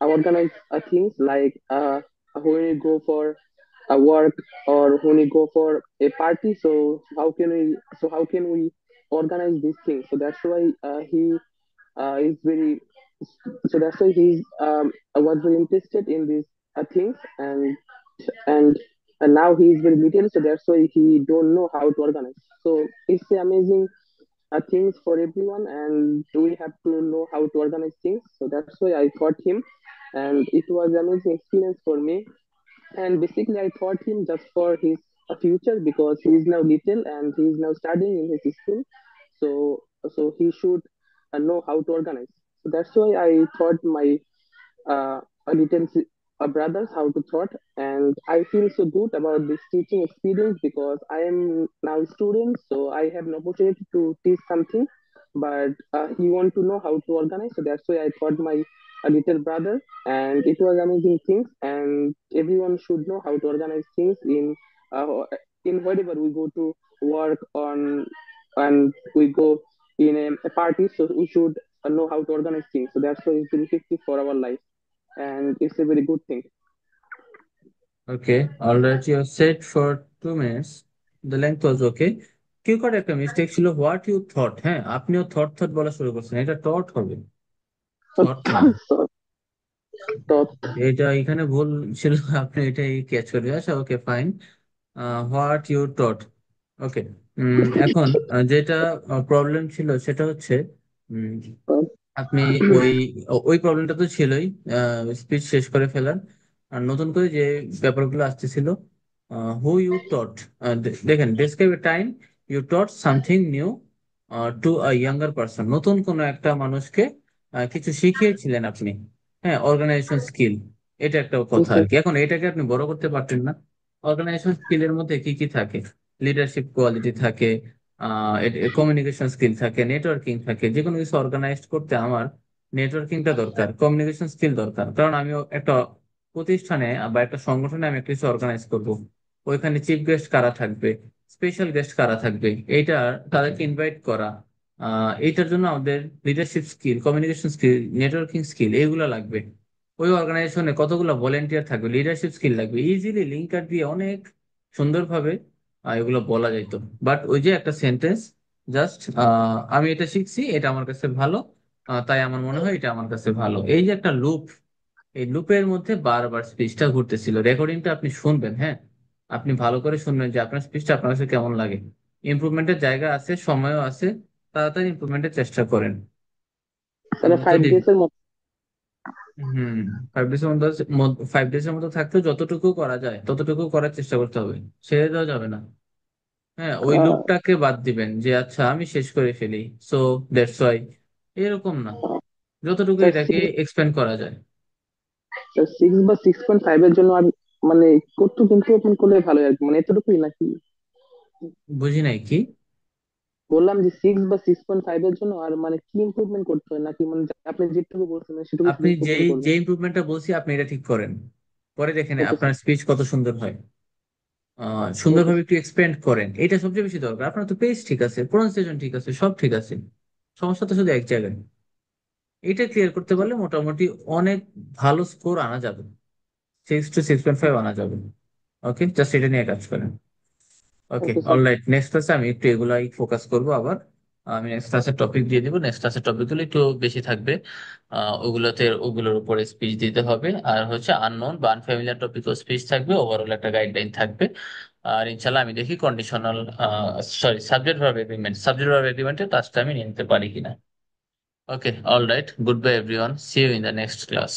I organize things like when we go for a work or when we go for a party. So how can we organize these things? So that's why he is very. So that's why he was very interested in these things, and and now he is very little. So that's why he don't know how to organize. So it's amazing things for everyone, and we have to know how to organize things. So that's why I taught him, and it was amazing experience for me. And basically, I taught him just for his future because he is now little and he is now studying in his school. So he should know how to organize. So that's why I taught my a little brothers how to thought, and I feel so good about this teaching experience because I am now a student, so I have an opportunity to teach something, but he want to know how to organize. So that's why I taught my a little brother, and it was amazing things, and everyone should know how to organize things uh, in wherever we go to work on, and we go in a party, so we should know how to organize things. So that's why it's very effective for our life, and it's a very good thing. Okay, all right, you're set for 2 minutes. The length was okay. কেউ কার একটা mistake ছিল, what you thought. হ্যাঁ, আপনিও thought thought বলা শুরু করছেন, এটা টট হবে, থট না। So, so এটা এখানে ভুল ছিল, আপনি এটাই ক্যাচ করে। আচ্ছা, okay, fine. What you taught. Okay, এখন যেটা প্রবলেম ছিল সেটা হচ্ছে, উম, আপনি ওই ওই প্রবলেমটা তো ছিলই, স্পিচ শেষ করে ফেলার। আর নতুন করে যে ব্যাপারগুলো আসতেছিল, হু ইউ টট, দেখেন, describe a time you taught something new to a younger person. নতুন কোনো একটা মানুষকে কিছু শিখিয়েছিলেন আপনি। হ্যাঁ, অর্গানাইজেশন স্কিল, এটা একটা কথা আর কি। এখন এটাকে আপনি বড় করতে পারতেন না? অর্গানাইজেশন স্কিলের মধ্যে কি কি থাকে? লিডারশিপ কোয়ালিটি থাকে, কমিউনিকেশন স্কিল থাকে, নেটওয়ার্কিং থাকে। যে কোনো কিছু অর্গানাইজ করতে আমার নেটওয়ার্কিংটা দরকার, কমিউনিকেশন স্কিল দরকার। কারণ আমিও একটা প্রতিষ্ঠানে বা একটা সংগঠনে আমি একটা কিছু অর্গানাইজ করব, ওইখানে চিফ গেস্ট কারা থাকবে, স্পেশাল গেস্ট কারা থাকবে, এইটা তাদেরকে ইনভাইট করা, এইটার জন্য আমাদের leadership skill, communication skill, networking skill এগুলো লাগবে। ওই অর্গানাইজেশনে কতগুলো ভলেন্টিয়ার থাকবে, লিডারশিপ স্কিল লাগবে। ইজিলি লিঙ্কার দিয়ে অনেক সুন্দরভাবে এগুলো বলা যাইতো। বাট ওই যে একটা সেন্টেন্স, জাস্ট আমি এটা শিখছি, এটা আমার কাছে ভালো, তাই আমার মনে হয় এটা আমার কাছে ভালো, এই যে একটা লুপ, এই লুপের মধ্যে বারবার স্পিচটা ঘুরতেছিল। রেকর্ডিংটা আপনি শুনবেন, হ্যাঁ, আপনি ভালো করে শুনবেন যে আপনার স্পিচটা আপনার কাছে কেমন লাগে। ইমপ্রুভমেন্টের জায়গা আছে, সময়ও আছে, তাড়াতাড়ি ইমপ্রুভমেন্টের চেষ্টা করেন। তাহলে তো 5 days এর মধ্যে হুম, 5 ডেজ এর মধ্যে 5 ডেজ এর মতো থাকতে যতটুকু করা যায় ততটুকু করার চেষ্টা করতে হবে, ছেড়ে দেওয়া যাবে না। হ্যাঁ, ওই লুপটাকে বাদ দিবেন যে আচ্ছা আমি শেষ করে ফেলি, সো দ্যাটস ওয়াই, এরকম না, যতটুকু স্যার এটাকে এক্সপেন্ড করা যায়। 6 বা 6.5 এর জন্য আর মানে কতটুকু ইমপ্রুভমেন্ট করলে ভালো হয় আর কি, মানে এতটুকুই নাকি? বুঝি নাই কি? বললাম যে 6 বা 6.5 এর জন্য আর মানে কি ইমপ্রুভমেন্ট করতে হয়, নাকি মানে আপনি যেটুকু বলছেন মানে সেটুকু শুধু আপনি ইমপ্রুভমেন্ট যেই করবেন? যে ইমপ্রুভমেন্টটা বলছি আপনি এটা ঠিক করেন, পরে দেখেন ওকে আপনার স্যার। স্পিচ কত সুন্দর হয়। ওকে সুন্দরভাবে স্যার। একটু এক্সপ্লেন করেন, এটা সবচেয়ে বেশি দরকার। আপনার তো পেজ ঠিক আছে, প্রনাউন্সিয়েশন ঠিক আছে, সব ঠিক আছে, সমস্যা তো শুধু এক জায়গায়। এটা ক্লিয়ার করতে পারলে মোটামুটি অনেক ভালো স্কোর আনা যাবে, 6 to 6.5 আনা যাবে। ওকে, জাস্ট এটা নিয়ে কাজ করেন। ওকে, ওকে স্যার। অলরাইট, নেক্সট ক্লাসে আমি একটু এগুলাই ফোকাস করব আবার। আমি নেক্সট ক্লাসের টপিক দিয়ে দিব, নেক্সট ক্লাসের টপিক গুলো একটু বেশি থাকবে। ওগুলোর উপরে স্পিচ দিতে হবে, আর হচ্ছে আননোন বা আনফ্যামিলিয়ার টপিকও স্পিচ থাকবে, ওভারঅল একটা গাইডলাইন থাকবে। আর ইনশাল্লাহ আমি দেখি কন্ডিশনাল, সাবজেক্ট ভার্ব এগ্রিমেন্টের কাজটা আমি নিতে পারি কিনা। Okay, alright, good bye everyone, see you in the next class.